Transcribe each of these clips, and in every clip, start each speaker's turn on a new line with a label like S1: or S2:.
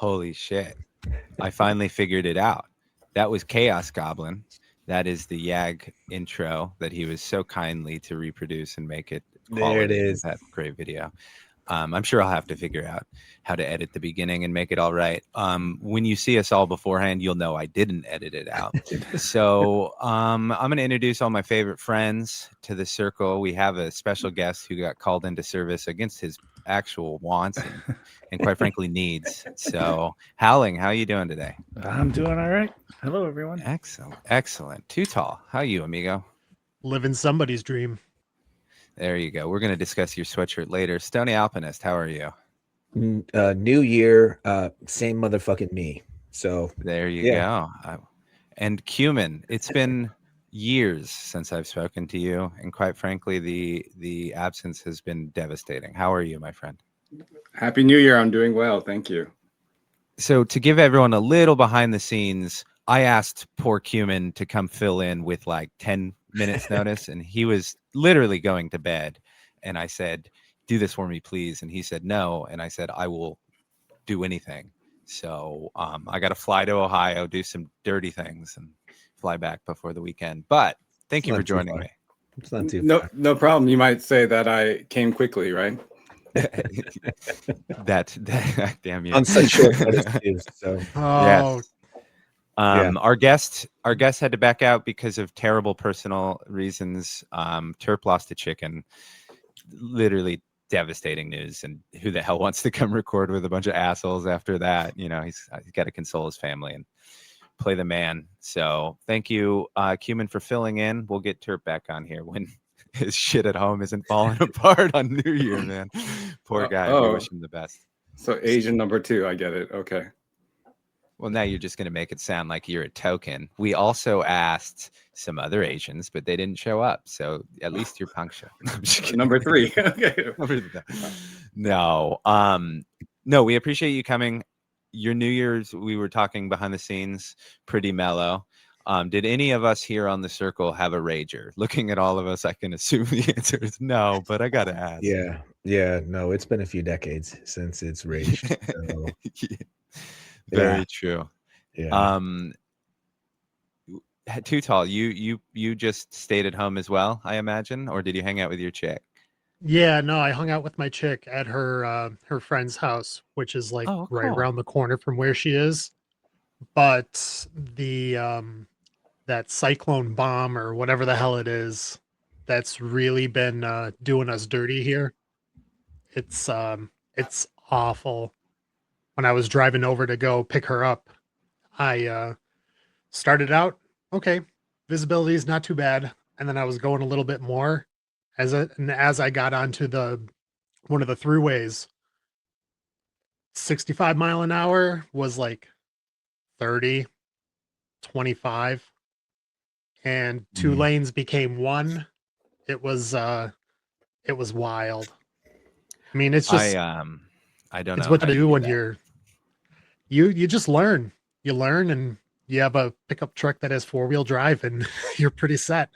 S1: Holy shit. I finally figured it out. That was Chaos Goblin. That is the YAG intro that he was so kindly to reproduce and make it
S2: There it
S1: quality with
S2: is.
S1: that great video. I'm sure I'll have to figure out how to edit the beginning and make it all right. When you see us all beforehand, you'll know I didn't edit it out. So I'm going to introduce all my favorite friends to the circle. We have a special guest who got called into service against his actual wants and quite frankly needs. So Howling, how are you doing today?
S3: I'm doing all right. Hello, everyone.
S1: Excellent. Too tall. How are you, amigo?
S4: Living somebody's dream.
S1: There you go. We're going to discuss your sweatshirt later. Stony Alpinist, how are you?
S2: New year, same motherfucking me. So
S1: there you go. And Cumin, it's been years since I've spoken to you, and quite frankly, the absence has been devastating. How are you, my friend?
S5: Happy New Year. I'm doing well. Thank you.
S1: So to give everyone a little behind the scenes, I asked poor Cumin to come fill in with like 10 minutes notice, and he was literally going to bed. And I said, do this for me, please. And he said, no. And I said, I will do anything. So I got to fly to Ohio, do some dirty things, and fly back before the weekend. But thank you for joining me.
S2: It's not too
S5: far. No problem. You might say that I came quickly, right?
S1: that damn you.
S2: On such short notice, so
S1: yes. Our guest had to back out because of terrible personal reasons. Terp lost a chicken. Literally devastating news. And who the hell wants to come record with a bunch of assholes after that? You know, he's got to console his family and play the man. So thank you, Cumin, for filling in. We'll get Terp back on here when his shit at home isn't falling apart on New Year, man. Poor guy. We wish him the best.
S5: So Asian number 2, I get it. Okay.
S1: Well, now you're just going to make it sound like you're a token. We also asked some other Asians, but they didn't show up. So at least you're punctual.
S5: Number 3. Okay.
S1: No. No, we appreciate you coming. Your New Year's, we were talking behind the scenes, pretty mellow. Did any of us here on the circle have a rager? Looking at all of us, I can assume the answer is no, but I got to ask.
S2: Yeah. No, it's been a few decades since it's raged. So.
S1: Very true.
S2: Yeah.
S1: Too tall. You just stayed at home as well, I imagine, or did you hang out with your chick?
S4: Yeah, no, I hung out with my chick at her friend's house, which is like right around the corner from where she is. But the that cyclone bomb or whatever the hell it is, that's really been doing us dirty here. It's awful. When I was driving over to go pick her up, I started out okay, visibility is not too bad, and then I was going a little bit more as I got onto one of the throughways, 65 mile an hour was like 30, 25, and 2 lanes became 1. It was wild. I mean, it's just
S1: I don't know.
S4: It's what to do when you just learn. You learn, and you have a pickup truck that has 4-wheel drive, and you're pretty set.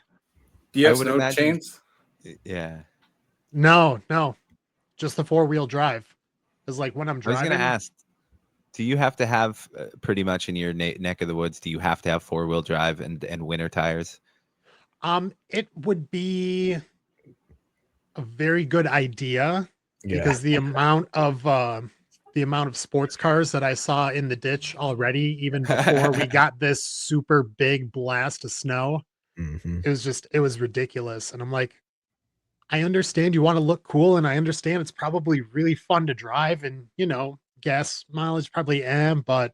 S5: Do you have snow chains?
S1: Yeah.
S4: No, just the 4-wheel drive. It's like when I'm driving.
S1: I was going to ask, do you have to have pretty much in your neck of the woods? Do you have to have 4-wheel drive and winter tires?
S4: It would be a very good idea because the amount of sports cars that I saw in the ditch already, even before we got this super big blast of snow, it was ridiculous. And I'm like, I understand you want to look cool, and I understand it's probably really fun to drive, and gas mileage probably but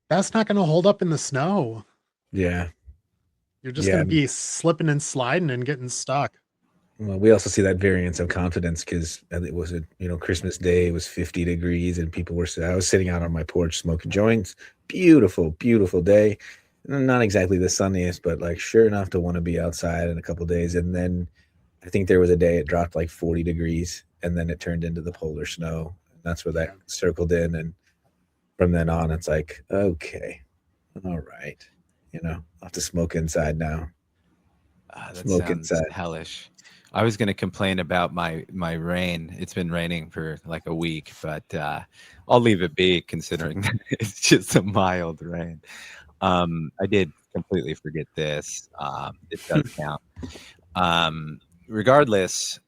S4: that's not going to hold up in the snow.
S2: Yeah.
S4: You're just going to be slipping and sliding and getting stuck.
S2: Well, we also see that variance of confidence because it was Christmas Day. It was 50 degrees, and I was sitting out on my porch smoking joints. Beautiful, beautiful day. Not exactly the sunniest, but like sure enough to want to be outside in a couple of days. And then I think there was a day it dropped like 40 degrees, and then it turned into the polar snow. And that's where that circled in. And from then on, it's like, okay, all right. I'll have to smoke inside now.
S1: That sounds hellish. I was going to complain about my rain. It's been raining for like a week, but I'll leave it be considering it's just a mild rain. I did completely forget this. It does count. Regardless,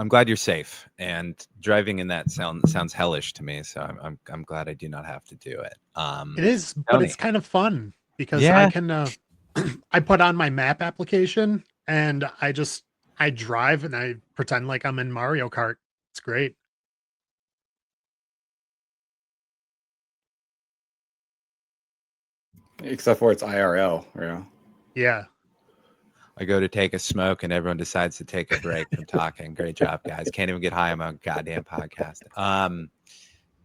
S1: I'm glad you're safe, and driving in that sounds hellish to me. So I'm glad I do not have to do it.
S4: It is, but it's kind of fun because I can I put on my map application and I drive and I pretend like I'm in Mario Kart. It's great.
S5: Except for it's IRL, you know.
S4: Yeah.
S1: I go to take a smoke and everyone decides to take a break from talking. Great job, guys. Can't even get high on my goddamn podcast.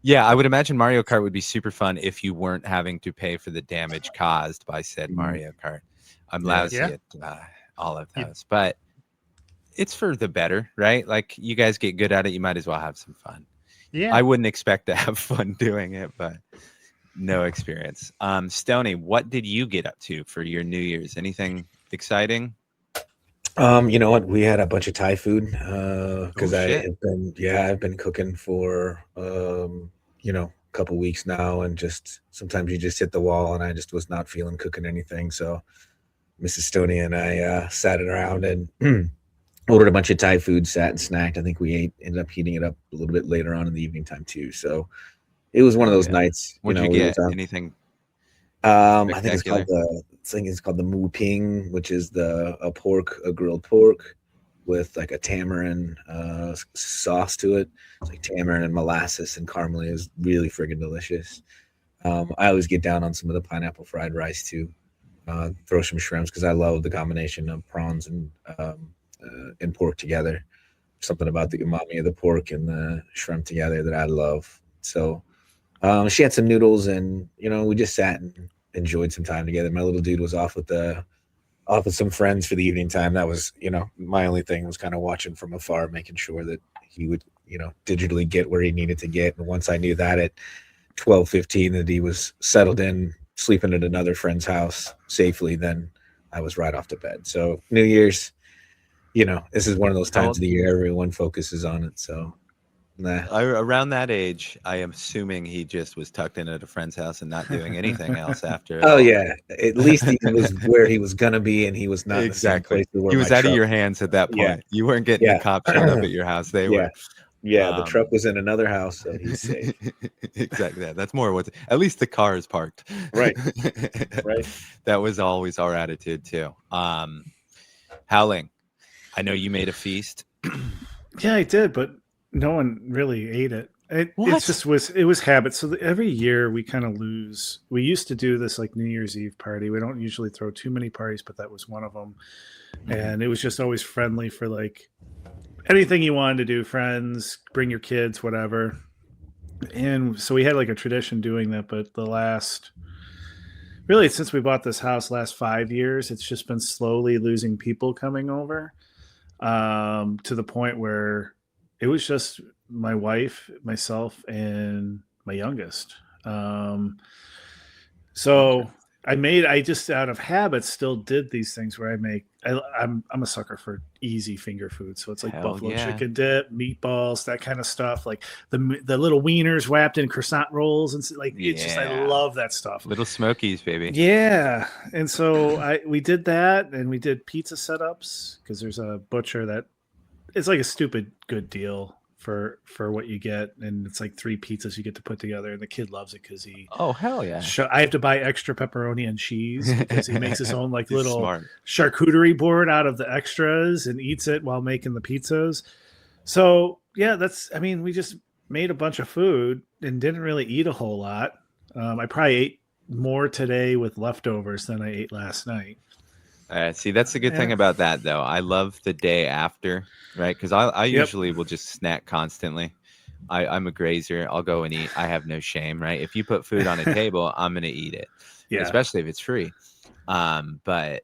S1: Yeah, I would imagine Mario Kart would be super fun if you weren't having to pay for the damage caused by said Mario Kart. I'm lousy at all of those, but it's for the better, right? Like, you guys get good at it, you might as well have some fun.
S4: Yeah.
S1: I wouldn't expect to have fun doing it, but no experience. Stoney, what did you get up to for your New Year's? Anything exciting?
S2: You know what? We had a bunch of Thai food because I've been cooking for a couple weeks now, and just sometimes you just hit the wall, and I just was not feeling cooking anything. So Mrs. Stoney and I sat it around and ordered a bunch of Thai food, sat and snacked. I think we ended up heating it up a little bit later on in the evening time too. So it was one of those nights.
S1: What'd you get? Anything?
S2: I think it's called the mu ping, which is a grilled pork with like a tamarind sauce to it. It's like tamarind and molasses and caramel. It was really friggin' delicious. I always get down on some of the pineapple fried rice too. Throw some shrimps because I love the combination of prawns and pork together. Something about the umami of the pork and the shrimp together that I love. So she had some noodles, and we just sat and enjoyed some time together. My little dude was off with some friends for the evening time. That was, my only thing was kind of watching from afar, making sure that he would, digitally get where he needed to get. And once I knew that at 12:15 that he was settled in, sleeping at another friend's house safely, then I was right off to bed. So New Year's, this is one of those times of the year everyone focuses on it. So
S1: around that age, I am assuming he just was tucked in at a friend's house and not doing anything else after.
S2: Yeah, at least he was where he was gonna be, and he was not
S1: exactly.
S2: In the same place
S1: he was out of your hands at that point.
S2: Yeah.
S1: You weren't getting the cops showed up at your house. They were.
S2: Yeah, the truck was in another house, so he's safe.
S1: Exactly. That's more what. At least the car is parked.
S2: Right. Right.
S1: That was always our attitude too. Howling, I know you made a feast.
S3: Yeah, I did, but no one really ate it. It was habit. So every year we kind of lose. We used to do this like New Year's Eve party. We don't usually throw too many parties, but that was one of them. And it was just always friendly for like anything you wanted to do, friends, bring your kids, whatever. And so we had like a tradition doing that, but since we bought this house last 5 years, it's just been slowly losing people coming over to the point where it was just my wife, myself, and my youngest. So I just out of habit still did these things where I'm a sucker for easy finger food. So it's like buffalo chicken dip, meatballs, that kind of stuff. Like the little wieners wrapped in croissant rolls. And it's just, I love that stuff.
S1: Little Smokies, baby.
S3: Yeah. And so we did that, and we did pizza setups because there's a butcher that it's like a stupid good deal for what you get, and it's like 3 pizzas you get to put together, and the kid loves it because
S1: hell yeah.
S3: I have to buy extra pepperoni and cheese because he makes his own like little
S1: smart
S3: charcuterie board out of the extras and eats it while making the pizzas. So yeah, we just made a bunch of food and didn't really eat a whole lot. I probably ate more today with leftovers than I ate last night.
S1: See, that's the good thing about that, though. I love the day after, right? Because I usually will just snack constantly. I'm a grazer. I'll go and eat. I have no shame, right? If you put food on a table, I'm going to eat it, especially if it's free. But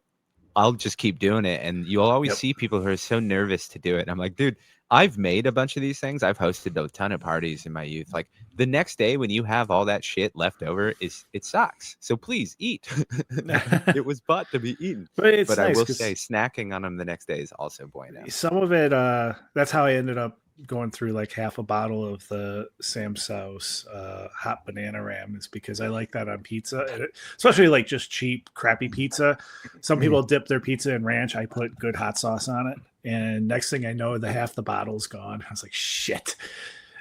S1: I'll just keep doing it. And you'll always see people who are so nervous to do it. I'm like, dude, I've made a bunch of these things. I've hosted a ton of parties in my youth. Like the next day when you have all that shit left over, it sucks. So please eat. It was bought to be eaten.
S3: But it's
S1: I
S3: nice
S1: will
S3: 'cause
S1: say snacking on them the next day is also bueno.
S3: some of it, that's how I ended up going through like half a bottle of the Sam Sauce hot banana ram, is because I like that on pizza, and especially like just cheap, crappy pizza. Some people dip their pizza in ranch. I put good hot sauce on it. And next thing I know, the half the bottle's gone. I was like, shit.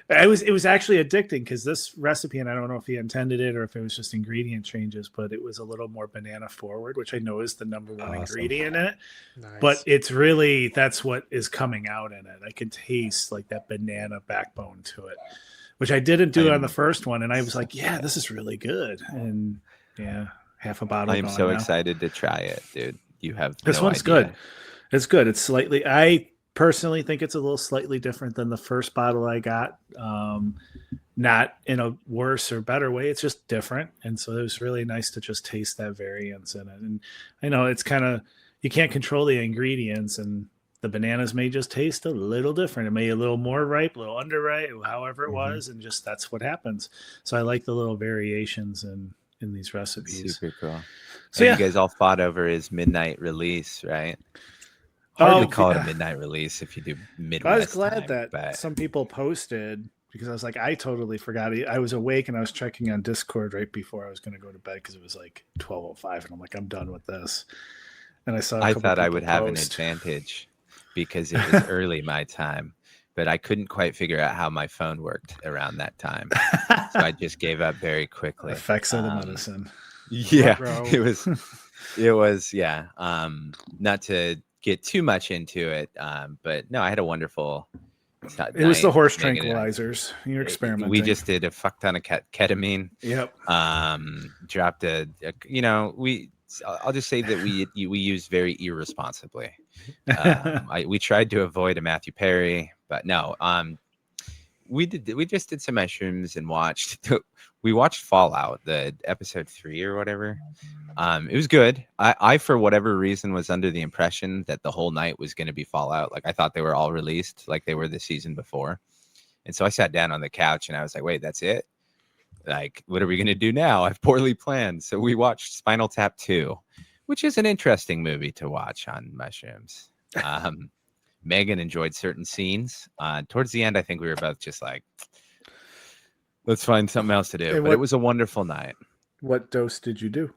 S3: It was actually addicting because this recipe, and I don't know if he intended it or if it was just ingredient changes, but it was a little more banana forward, which I know is the number one ingredient in it.
S4: Nice.
S3: But it's really, that's what is coming out in it. I can taste like that banana backbone to it, which I didn't do on the first one. And I was like, yeah, this is really good. And yeah, half a bottle.
S1: I am so excited to try it, dude. You have
S3: this one's
S1: idea.
S3: Good. It's good. It's slightly, I personally think it's a little slightly different than the first bottle I got. Not in a worse or better way. It's just different. And so it was really nice to just taste that variance in it. And I know it's kind of, you can't control the ingredients, and the bananas may just taste a little different. It may be a little more ripe, a little underripe, however it was. And just, that's what happens. So I like the little variations in these recipes.
S1: Super cool.
S3: So
S1: you guys all fought over his midnight release, right? Hardly call it a midnight release if you do Midwest.
S3: I was glad
S1: time,
S3: that some people posted, because I was like, I totally forgot. I was awake and I was checking on Discord right before I was going to go to bed because it was like 12:05, and I'm like, I'm done with this. And I saw. I thought I would have an
S1: advantage because it was early my time, but I couldn't quite figure out how my phone worked around that time, so I just gave up very quickly.
S3: Effects of the medicine.
S1: Yeah, it was. Yeah. Not to get too much into it, but no, I had a wonderful.
S3: It was the horse tranquilizers. You're experimenting.
S1: We just did a fuck ton of ketamine.
S3: Yep.
S1: Dropped I'll just say that we used very irresponsibly. We tried to avoid a Matthew Perry, but no. We just did some mushrooms and watched Fallout, the episode 3 or whatever. It was good. I for whatever reason was under the impression that the whole night was going to be Fallout. Like I thought they were all released like they were the season before. And so I sat down on the couch and I was like, wait, that's it? Like, what are we going to do now? I've poorly planned. So we watched Spinal Tap 2, which is an interesting movie to watch on mushrooms. Megan enjoyed certain scenes. Towards the end, I think we were both just like, let's find something else to do. But it was a wonderful night.
S3: What dose did you do?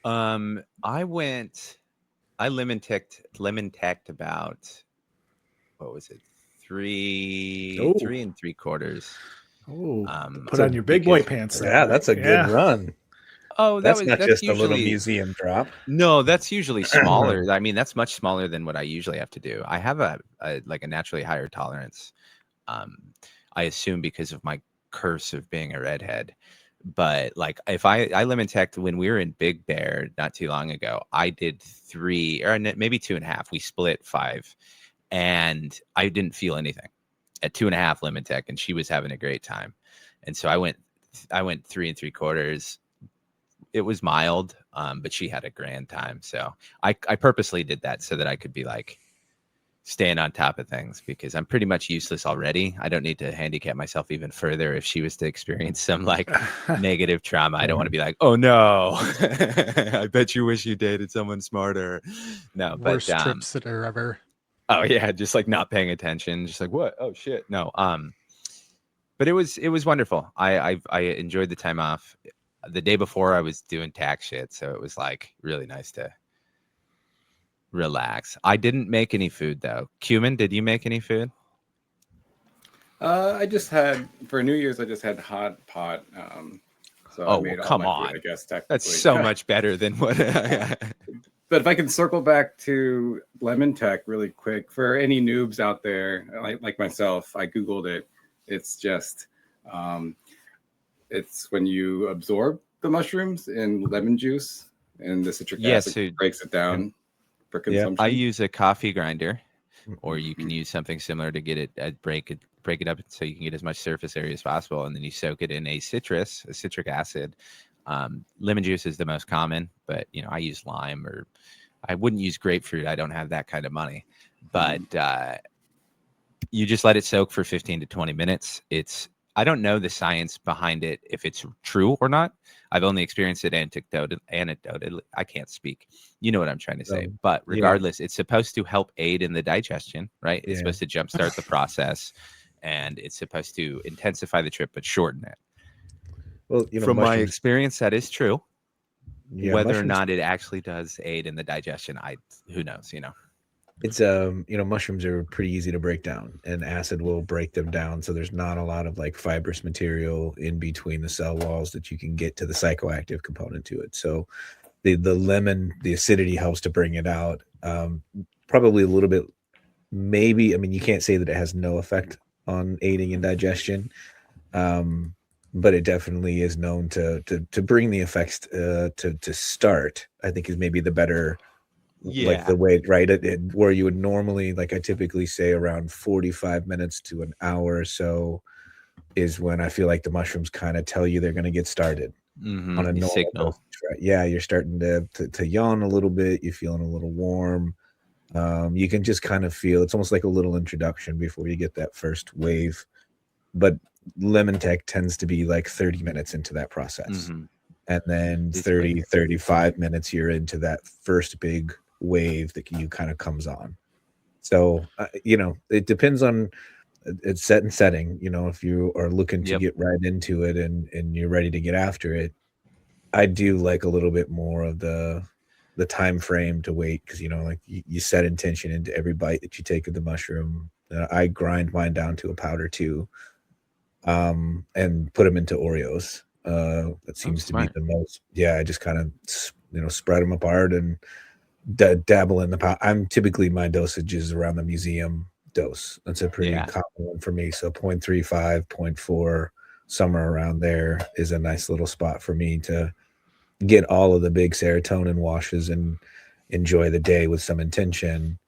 S1: I lemon teched about, what was it? 3 3.75.
S3: Oh, put on your big boy pants. There.
S2: Yeah, that's a good run.
S1: Oh,
S2: that's not just usually a little museum drop.
S1: No, that's usually smaller. I mean, that's much smaller than what I usually have to do. I have a naturally higher tolerance. I assume because of my curse of being a redhead. But like if I lemon teched when we were in Big Bear not too long ago, I did 3 or maybe 2.5. We split 5, and I didn't feel anything at 2.5 lemon tech, and she was having a great time. And so I went 3.75. It was mild, but she had a grand time. So I purposely did that so that I could be like staying on top of things, because I'm pretty much useless already. I don't need to handicap myself even further if she was to experience some like negative trauma. I don't want to be like, oh no, I bet you wish you dated someone smarter. No,
S4: worst trip sitter ever.
S1: Oh yeah, just like not paying attention, just like what? Oh shit, no. But it was wonderful. I enjoyed the time off. The day before I was doing tax shit, so it was like really nice to relax. I didn't make any food though. Cumin, did you make any food?
S5: I just had for New Year's. I just had hot pot. So I made
S1: come
S5: all my
S1: on!
S5: food, I guess technically
S1: That's so much better than what.
S5: But if I can circle back to lemon tech really quick, for any noobs out there like myself, I googled it. It's just, it's when you absorb the mushrooms in lemon juice, and the citric acid breaks it down. For consumption.
S1: I use a coffee grinder, or you can use something similar to get it break it up so you can get as much surface area as possible, and then you soak it in a citric acid. Lemon juice is the most common, but I use lime, or I wouldn't use grapefruit. I don't have that kind of money, but You just let it soak for 15 to 20 minutes. I don't know the science behind it, if it's true or not. I've only experienced it anecdotally. I can't speak. You know what I'm trying to say. But regardless, it's supposed to help aid in the digestion, right? It's supposed to jumpstart the process, and it's supposed to intensify the trip but shorten it.
S2: Well,
S1: from my experience, that is true.
S2: Yeah,
S1: whether or not it actually does aid in the digestion, who knows,
S2: It's mushrooms are pretty easy to break down, and acid will break them down, so there's not a lot of like fibrous material in between the cell walls that you can get to the psychoactive component to it. So the lemon, the acidity helps to bring it out. Probably a little bit, maybe. I mean, you can't say that it has no effect on aiding in digestion, but it definitely is known to bring the effects to start. I think is maybe the better. Like the way, right? Where you would normally, like I typically say around 45 minutes to an hour or so is when I feel like the mushrooms kind of tell you they're going to get started on a normal
S1: signal.
S2: Right? Yeah, you're starting to yawn a little bit. You're feeling a little warm. You can just kind of feel it's almost like a little introduction before you get that first wave. But lemon tech tends to be like 30 minutes into that process. And then 35 minutes you're into that first big wave that you kind of comes on. So it depends on it's set and setting. If you are looking to get right into it and you're ready to get after it, I do like a little bit more of the time frame to wait, because like you set intention into every bite that you take of the mushroom. I grind mine down to a powder too, and put them into Oreos. That seems to be the most. Yeah, I just kind of spread them apart and dabble in the pot. I'm typically, my dosage is around the museum dose. That's a pretty common one for me. So 0.35, 0.4, somewhere around there is a nice little spot for me to get all of the big serotonin washes and enjoy the day with some intention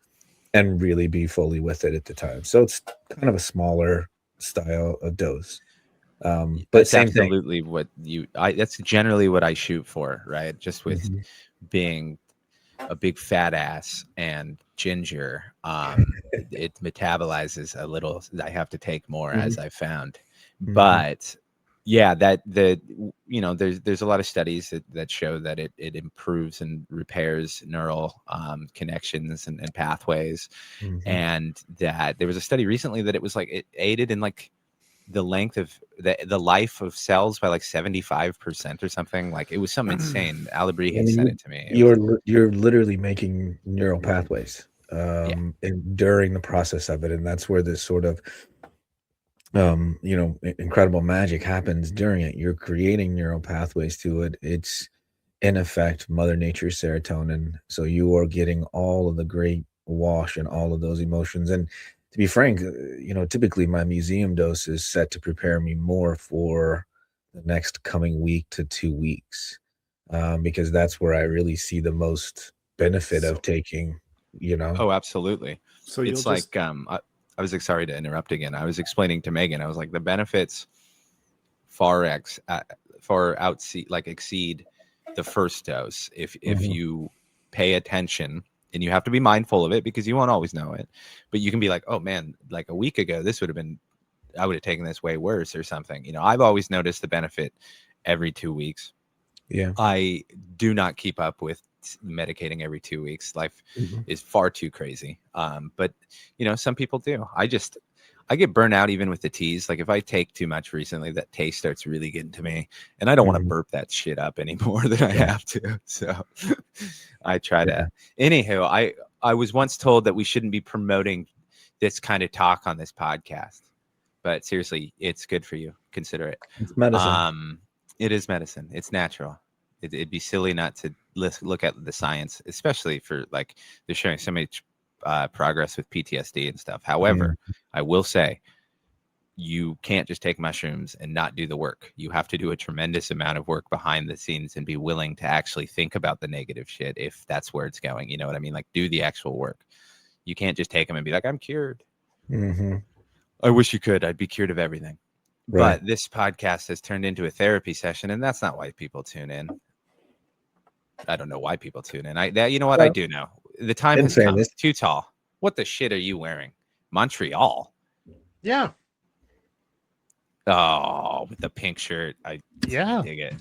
S2: and really be fully with it at the time. So it's kind of a smaller style of dose. But
S1: that's absolutely what that's generally what I shoot for, right? Just with being a big fat ass and ginger, it metabolizes a little. I have to take more, as I found. But yeah, there's a lot of studies that show that it improves and repairs neural connections and pathways, and that there was a study recently that it was like it aided in like the length of the life of cells by like 75% or something. Like it was something insane. Alabrije sent it to me.
S2: You're literally making neural pathways during the process of it, and that's where this sort of incredible magic happens during it. You're creating neural pathways to it. It's in effect Mother Nature's serotonin, so you are getting all of the great wash and all of those emotions. And to be frank, typically my museum dose is set to prepare me more for the next coming week to 2 weeks, because that's where I really see the most benefit of taking.
S1: Oh, absolutely.
S3: So
S1: it's like I was sorry to interrupt again. I was explaining to Megan. I was like, the benefits exceed the first dose if you pay attention. And you have to be mindful of it, because you won't always know it. But you can be like, oh man, like a week ago, I would have taken this way worse or something. I've always noticed the benefit every 2 weeks.
S2: Yeah.
S1: I do not keep up with medicating every 2 weeks. Life is far too crazy. But some people do. I get burnt out even with the teas. Like if I take too much recently, that taste starts really getting to me, and I don't want to burp that shit up any more than I have to. So I try to. Anywho, I was once told that we shouldn't be promoting this kind of talk on this podcast, but seriously, it's good for you. Consider it.
S2: It's medicine.
S1: It is medicine. It's natural. It'd be silly not to look at the science, especially for like they're showing so much progress with PTSD and stuff. However, I will say you can't just take mushrooms and not do the work. You have to do a tremendous amount of work behind the scenes and be willing to actually think about the negative shit if that's where it's going. You know what I mean? Like do the actual work. You can't just take them and be like, I'm cured. I wish you could. I'd be cured of everything. Right. But this podcast has turned into a therapy session, and that's not why people tune in. I don't know why people tune in. I do know. The time has come. Too tall. What the shit are you wearing? Montreal.
S4: Yeah.
S1: Oh, with the pink shirt. I dig it.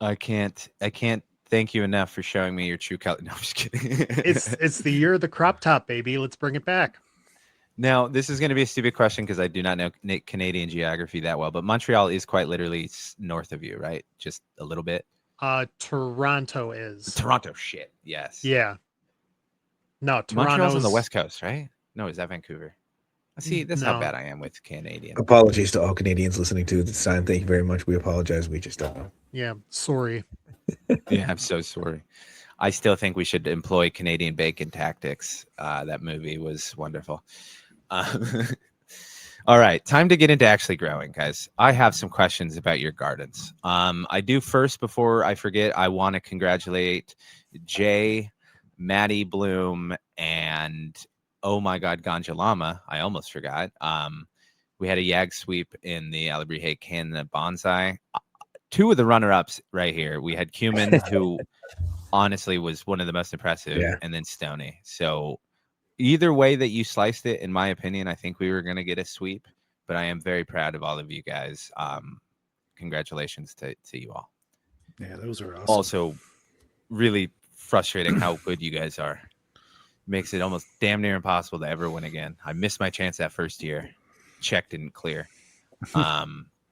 S1: I can't thank you enough for showing me your true color. No, I'm just kidding.
S4: It's the year of the crop top, baby. Let's bring it back.
S1: Now, this is going to be a stupid question because I do not know Canadian geography that well, but Montreal is quite literally north of you, right? Just a little bit.
S4: Toronto is.
S1: Toronto, shit. Yes.
S4: Yeah. No,
S1: Montreal's on the west coast, right? No, is that Vancouver? See, that's how
S4: No.
S1: bad I am with Canadian.
S2: Apologies to all Canadians listening to this time. Thank you very much. We apologize. We just don't know.
S4: Yeah, sorry.
S1: Yeah, I'm so sorry. I still think we should employ Canadian bacon tactics. That movie was wonderful. All right, time to get into actually growing, guys. I have some questions about your gardens. I do first, before I forget, I want to congratulate Jay, Maddie Bloom, and oh my God, Ganja Llama. I almost forgot. We had a Yag sweep in the Alabrije Canada Bonsai. Two of the runner-ups right here. We had Cumin, who honestly was one of the most impressive, and then Stoney. So either way that you sliced it, in my opinion, I think we were going to get a sweep. But I am very proud of all of you guys. Congratulations to you all.
S3: Yeah, those are awesome.
S1: Also, really frustrating how good you guys are. Makes it almost damn near impossible to ever win again. I missed my chance that first year. Check didn't clear.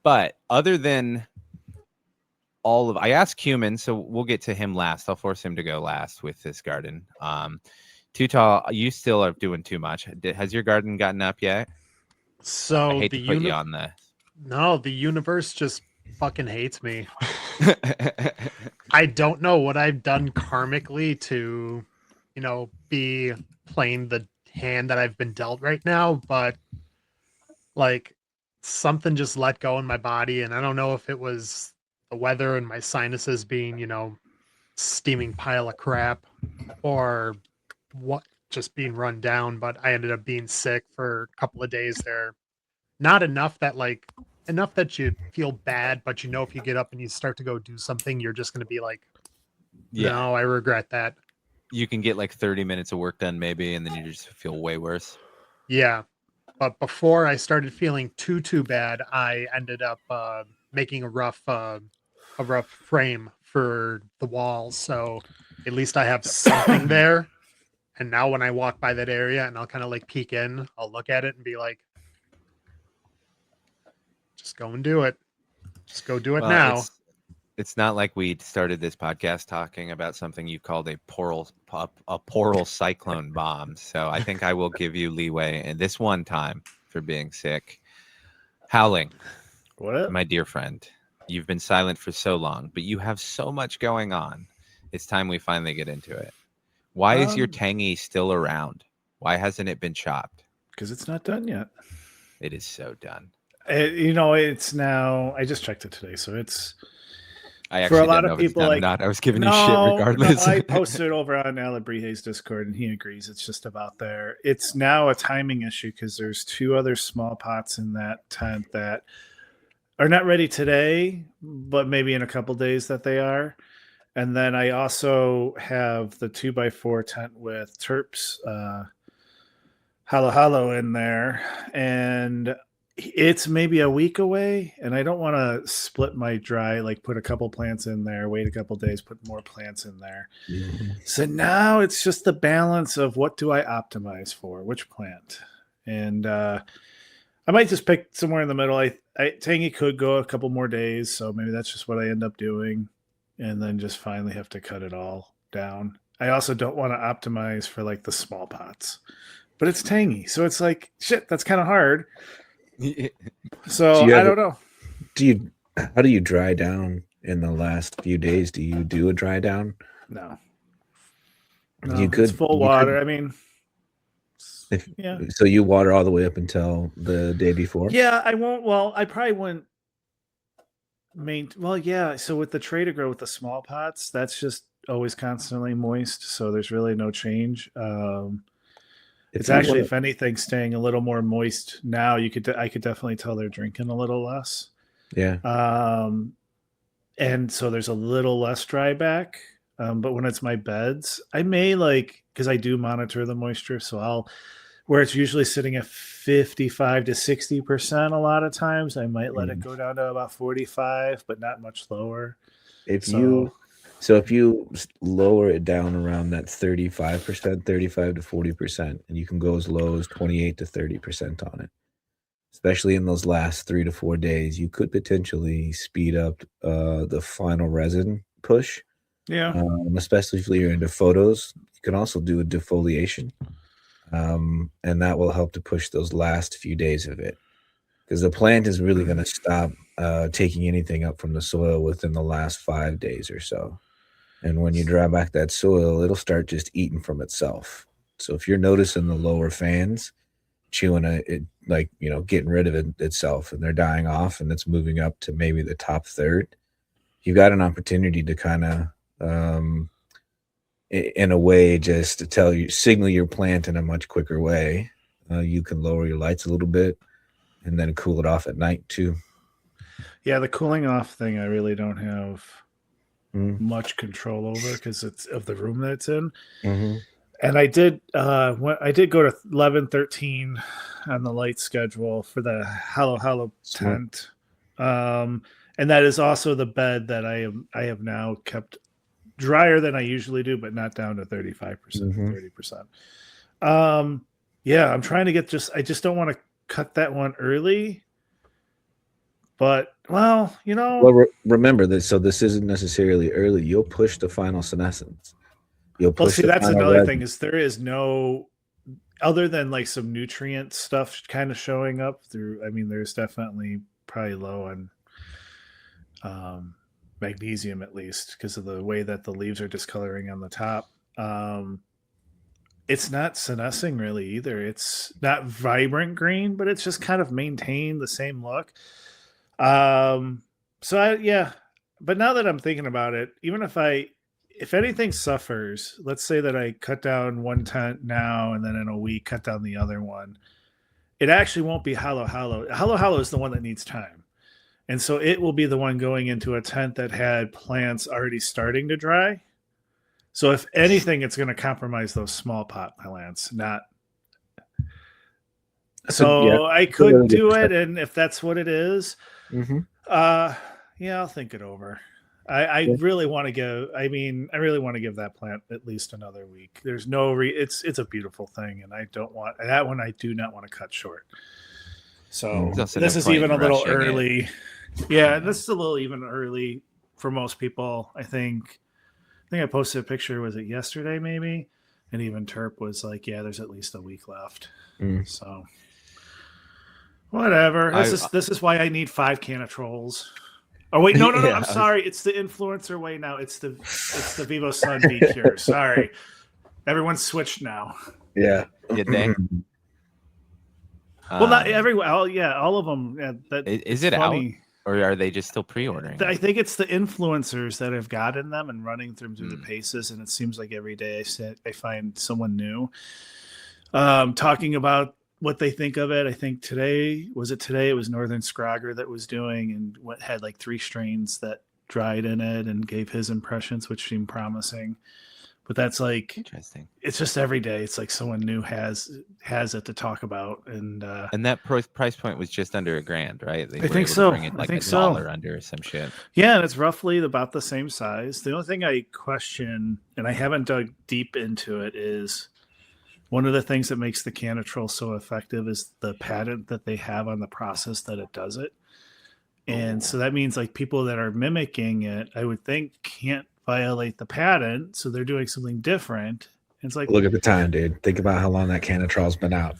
S1: But other than I asked Cumin, so we'll get to him last. I'll force him to go last with this garden. Too Tall, you still are doing too much. Has your garden gotten up yet?
S4: So
S1: I hate to put you on the...
S4: No, the universe just fucking hates me. I don't know what I've done karmically to, be playing the hand that I've been dealt right now, but like something just let go in my body, and I don't know if it was the weather and my sinuses being, steaming pile of crap, or what, just being run down, but I ended up being sick for a couple of days there. Not enough that you feel bad, but if you get up and you start to go do something, you're just going to be like, no, I regret that.
S1: You can get like 30 minutes of work done maybe, and then you just feel way worse.
S4: Yeah. But before I started feeling too bad, I ended up making a rough frame for the walls. So at least I have something there. And now when I walk by that area and I'll kind of like peek in, I'll look at it and be like, just go and do it. Just go do it now.
S1: It's not like we started this podcast talking about something you called a poral cyclone bomb. So I think I will give you leeway in this one time for being sick. Howling,
S3: what?
S1: My dear friend, you've been silent for so long, but you have so much going on. It's time we finally get into it. Why is your tangy still around? Why hasn't it been chopped?
S3: Because it's not done yet.
S1: It is so done.
S3: It's now. I just checked it today, so it's.
S1: I actually for a lot of people, like, I was giving you shit regardless.
S3: I posted it over on Alabrije's Discord, and he agrees. It's just about there. It's now a timing issue because there's two other small pots in that tent that are not ready today, but maybe in a couple days that they are. And then I also have the 2x4 tent with Terps Halo in there, and it's maybe a week away, and I don't want to split my dry, like put a couple plants in there, wait a couple days, put more plants in there. Mm-hmm. So now it's just the balance of what do I optimize for, which plant. And I might just pick somewhere in the middle. Tangy could go a couple more days, so maybe that's just what I end up doing, and then just finally have to cut it all down. I also don't want to optimize for like the small pots, but it's tangy, so it's like, shit, that's kind of hard. So I don't know.
S2: How do you dry down in the last few days? Do you do a dry down?
S3: No.
S2: You could.
S3: It's full water. I mean,
S2: So you water all the way up until the day before?
S3: Yeah, I won't. Well, I probably wouldn't. So with the Trader Grow with the small pots, that's just always constantly moist. So there's really no change. It's actually, if anything, staying a little more moist now. I could definitely tell they're drinking a little less.
S2: Yeah.
S3: And so there's a little less dry back. But when it's my beds, I may because I do monitor the moisture. So where it's usually sitting at 55 to 60% a lot of times. I might let it go down to about 45, but not much lower.
S2: If you lower it down around that 35%, 35 to 40%, and you can go as low as 28 to 30% on it, especially in those last 3 to 4 days, you could potentially speed up the final resin push.
S3: Yeah.
S2: Especially if you're into photos. You can also do a defoliation. And that will help to push those last few days of it. Because the plant is really going to stop taking anything up from the soil within the last 5 days or so. And when you dry back that soil, it'll start just eating from itself. So if you're noticing the lower fans chewing it, like, you know, getting rid of itself, and they're dying off, and it's moving up to maybe the top third, you've got an opportunity to kind of, in a way, just to signal your plant in a much quicker way. You can lower your lights a little bit and then cool it off at night too.
S3: Yeah, the cooling off thing, I really don't have much control over because it's of the room that it's in.
S2: Mm-hmm.
S3: And I did go to 11-13 on the light schedule for the Hallow tent. And that is also the bed that I have now kept drier than I usually do, but not down to 35%, 30%. Yeah, I'm trying to I just don't want to cut that one early. But, well, you know.
S2: Well, remember this. So this isn't necessarily early. You'll push the final senescence. You'll push.
S3: Well, see, that's another thing is there is no, other than like some nutrient stuff kind of showing up through. I mean, there's definitely probably low on magnesium, at least because of the way that the leaves are discoloring on the top. It's not senescing really either. It's not vibrant green, but it's just kind of maintained the same look. Yeah, but now that I'm thinking about it, even if anything suffers, let's say that I cut down one tent now and then in a week cut down the other one, it actually won't be Hallow. Hallow is the one that needs time. And so it will be the one going into a tent that had plants already starting to dry. So if anything, it's going to compromise those small pot plants, not. So yeah, I could do it, and if that's what it is, yeah, I'll think it over. I really want to give. I mean, I really want to give that plant at least another week. There's no it's a beautiful thing, and I don't want that one. I do not want to cut short. So this is even a little early. Yeah, this is a little even early for most people. I think I posted a picture. Was it yesterday? Maybe, and even Terp was like, "Yeah, there's at least a week left." So. Whatever. This is why I need 5 Canatrolls. Oh wait, no. I'm sorry. It's the influencer way now. It's the Vivo Sun V Cure. Sorry, everyone's switched now.
S2: Yeah.
S1: You think?
S3: Well, not everyone. All of them.
S1: Is it funny. Out, or are they just still pre-ordering?
S3: I think it's the influencers that have gotten them and running them through the paces, and it seems like every day I find someone new talking about what they think of it. I think today it was Northern Scrogger that was doing and what had like 3 strains that dried in it and gave his impressions, which seemed promising. But that's like
S1: interesting.
S3: It's just every day. It's like someone new has it to talk about, and
S1: that price point was just under $1,000, right?
S3: I think so.
S1: Bring it like
S3: I think
S1: $1 under or some shit.
S3: Yeah, and it's roughly about the same size. The only thing I question, and I haven't dug deep into it, is one of the things that makes the Canatrol so effective is the patent that they have on the process that it does it. And so that means like people that are mimicking it, I would think, can't violate the patent. So they're doing something different. It's like,
S2: look at the time, dude. Think about how long that Canatrol's been out.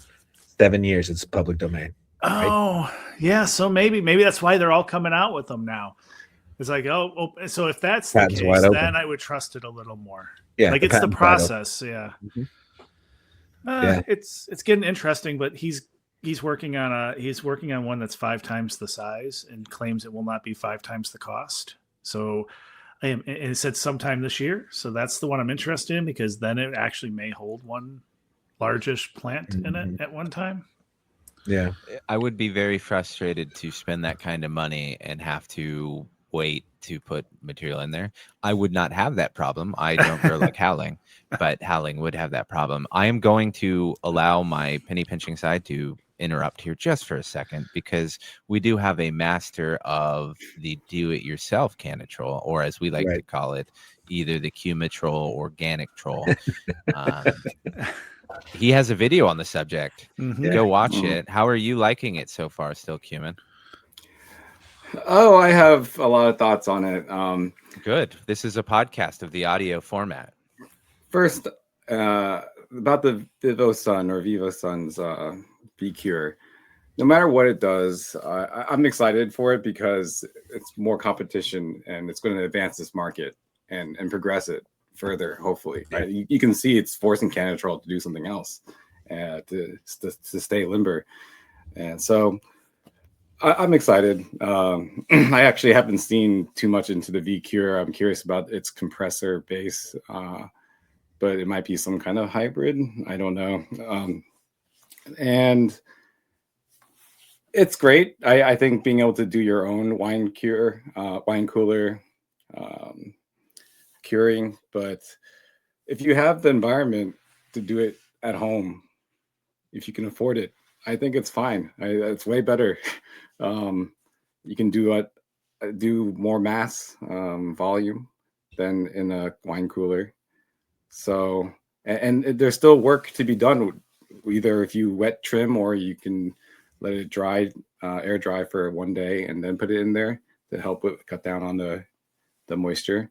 S2: 7 years. It's public domain.
S3: Right? Oh, yeah. So maybe that's why they're all coming out with them now. It's like, so if that's the case, then I would trust it a little more.
S2: Yeah.
S3: Like it's the process. Yeah.
S2: Mm-hmm.
S3: It's getting interesting, but he's working on one that's 5 times the size and claims it will not be 5 times the cost. So and it said sometime this year. So that's the one I'm interested in because then it actually may hold one largest plant in it at one time.
S2: Yeah.
S1: I would be very frustrated to spend that kind of money and have to wait to put material in there. I would not have that problem. I don't grow like Howling, but Howling would have that problem. I am going to allow my penny pinching side to interrupt here just for a second, because we do have a master of the do-it-yourself canitrol, or as we like to call it, either the Cumitrol organic troll. He has a video on the subject. Go watch it. How are you liking it so far still, Cumin?
S5: Oh, I have a lot of thoughts on it.
S1: Good. This is a podcast of the audio format.
S5: First, about the VivoSun or VivoSun's V-Cure. No matter what it does, I'm excited for it because it's more competition and it's going to advance this market and progress it further, hopefully. Right? You can see it's forcing Canitrol to do something else to stay limber. And so I'm excited. I actually haven't seen too much into the V-Cure. I'm curious about its compressor base, but it might be some kind of hybrid. I don't know. And it's great. I think being able to do your own wine cooler curing, but if you have the environment to do it at home, if you can afford it, I think it's fine. It's way better. You can do more mass volume than in a wine cooler. So, and there's still work to be done. Either if you wet trim, or you can let it dry, air dry for 1 day, and then put it in there to help cut down on the moisture.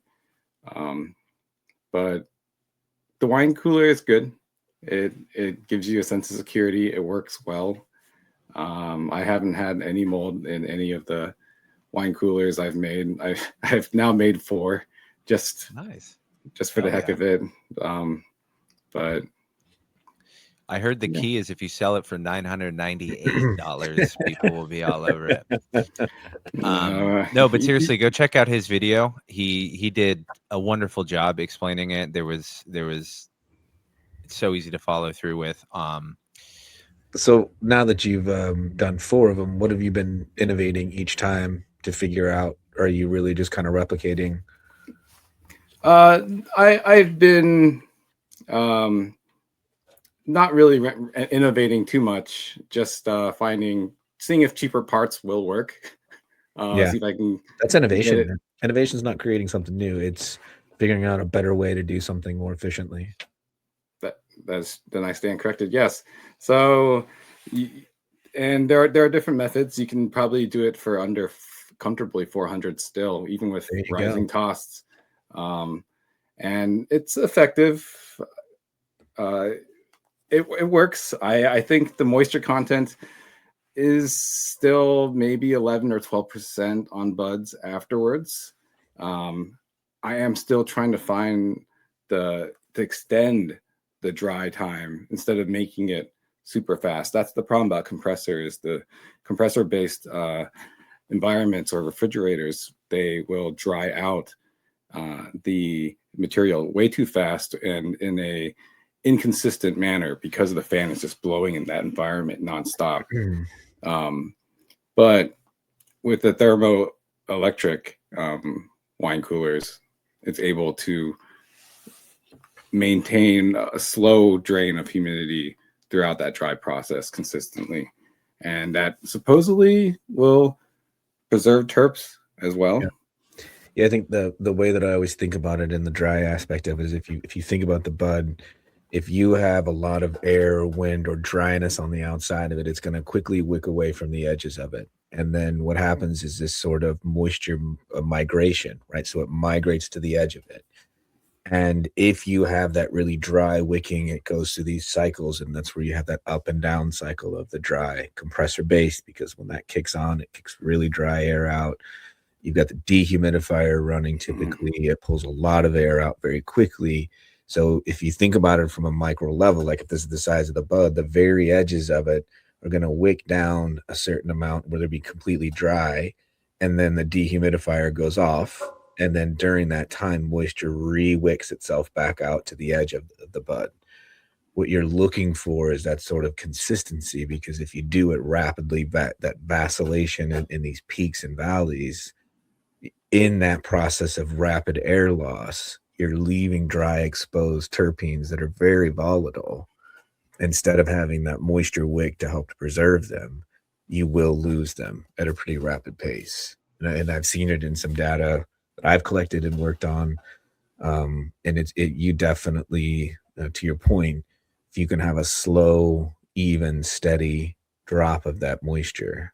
S5: But the wine cooler is good. It gives you a sense of security. It works well. I haven't had any mold in any of the wine coolers I've made. I've now made 4, just for the heck of it. But
S1: I heard the key is if you sell it for $998, people will be all over it. No, but seriously, go check out his video. He did a wonderful job explaining it. There was it's so easy to follow through with.
S2: So now that you've done 4 of them, what have you been innovating each time to figure out? Or are you really just kind of replicating?
S5: I've been not really innovating too much, just seeing if cheaper parts will work. See if I can.
S2: That's innovation. Innovation is not creating something new. It's figuring out a better way to do something more efficiently.
S5: Then I stand corrected. Yes. So, and there are different methods. You can probably do it for under comfortably 400 still, even with rising costs. And it's effective. It works. I think the moisture content is still maybe 11 or 12% on buds afterwards. I am still trying to find to extend the dry time instead of making it super fast. That's the problem about compressors. The compressor-based environments or refrigerators, they will dry out the material way too fast and in a inconsistent manner because the fan is just blowing in that environment nonstop. But with the thermoelectric wine coolers, it's able to maintain a slow drain of humidity throughout that dry process consistently, and that supposedly will preserve terps as well.
S2: Yeah, I think the way that I always think about it in the dry aspect of it is if you think about the bud, if you have a lot of air, wind, or dryness on the outside of it, it's going to quickly wick away from the edges of it. And then what happens is this sort of moisture migration, right? So it migrates to the edge of it. And if you have that really dry wicking, it goes through these cycles, and that's where you have that up and down cycle of the dry compressor base, because when that kicks on, it kicks really dry air out. You've got the dehumidifier running typically. It pulls a lot of air out very quickly. So if you think about it from a micro level, like if this is the size of the bud, the very edges of it are going to wick down a certain amount where they'll be completely dry, and then the dehumidifier goes off. And then during that time, moisture re-wicks itself back out to the edge of the bud. What you're looking for is that sort of consistency, because if you do it rapidly, that vacillation in these peaks and valleys, in that process of rapid air loss, you're leaving dry exposed terpenes that are very volatile. Instead of having that moisture wick to help to preserve them, you will lose them at a pretty rapid pace. And I've seen it in some data that I've collected and worked on. And you definitely, to your point, if you can have a slow, even, steady drop of that moisture,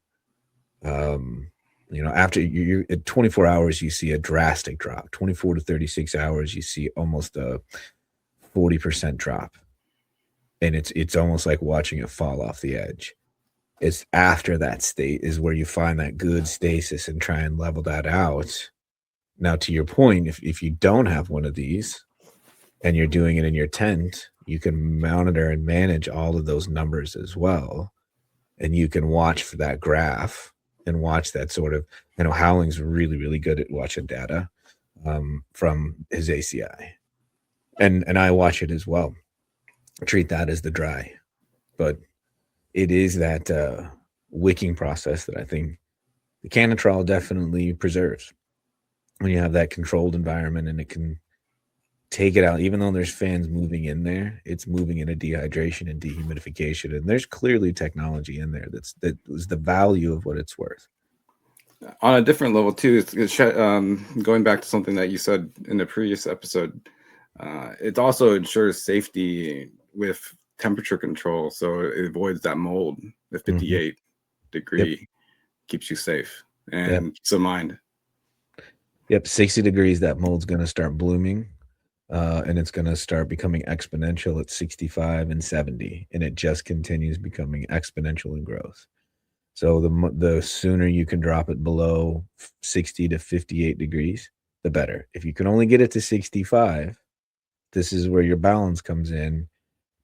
S2: after you at 24 hours, you see a drastic drop. 24 to 36 hours, you see almost a 40% drop. And it's almost like watching it fall off the edge. It's after that state is where you find that good stasis and try and level that out. Now, to your point, if you don't have one of these and you're doing it in your tent, you can monitor and manage all of those numbers as well. And you can watch for that graph and watch that sort of, Howling's really, really good at watching data from his ACI. And I watch it as well. Treat that as the dry. But it is that wicking process that I think the canitrol definitely preserves. When you have that controlled environment and it can take it out, even though there's fans moving in there, it's moving into dehydration and dehumidification. And there's clearly technology in there that was the value of what it's worth.
S5: On a different level too, it's going back to something that you said in the previous episode, it also ensures safety with temperature control, so it avoids that mold. The 58 degree keeps you safe and peace of mind.
S2: 60 degrees, that mold's going to start blooming, and it's going to start becoming exponential at 65 and 70, and it just continues becoming exponential in growth. So the sooner you can drop it below 60 to 58 degrees, the better. If you can only get it to 65, this is where your balance comes in.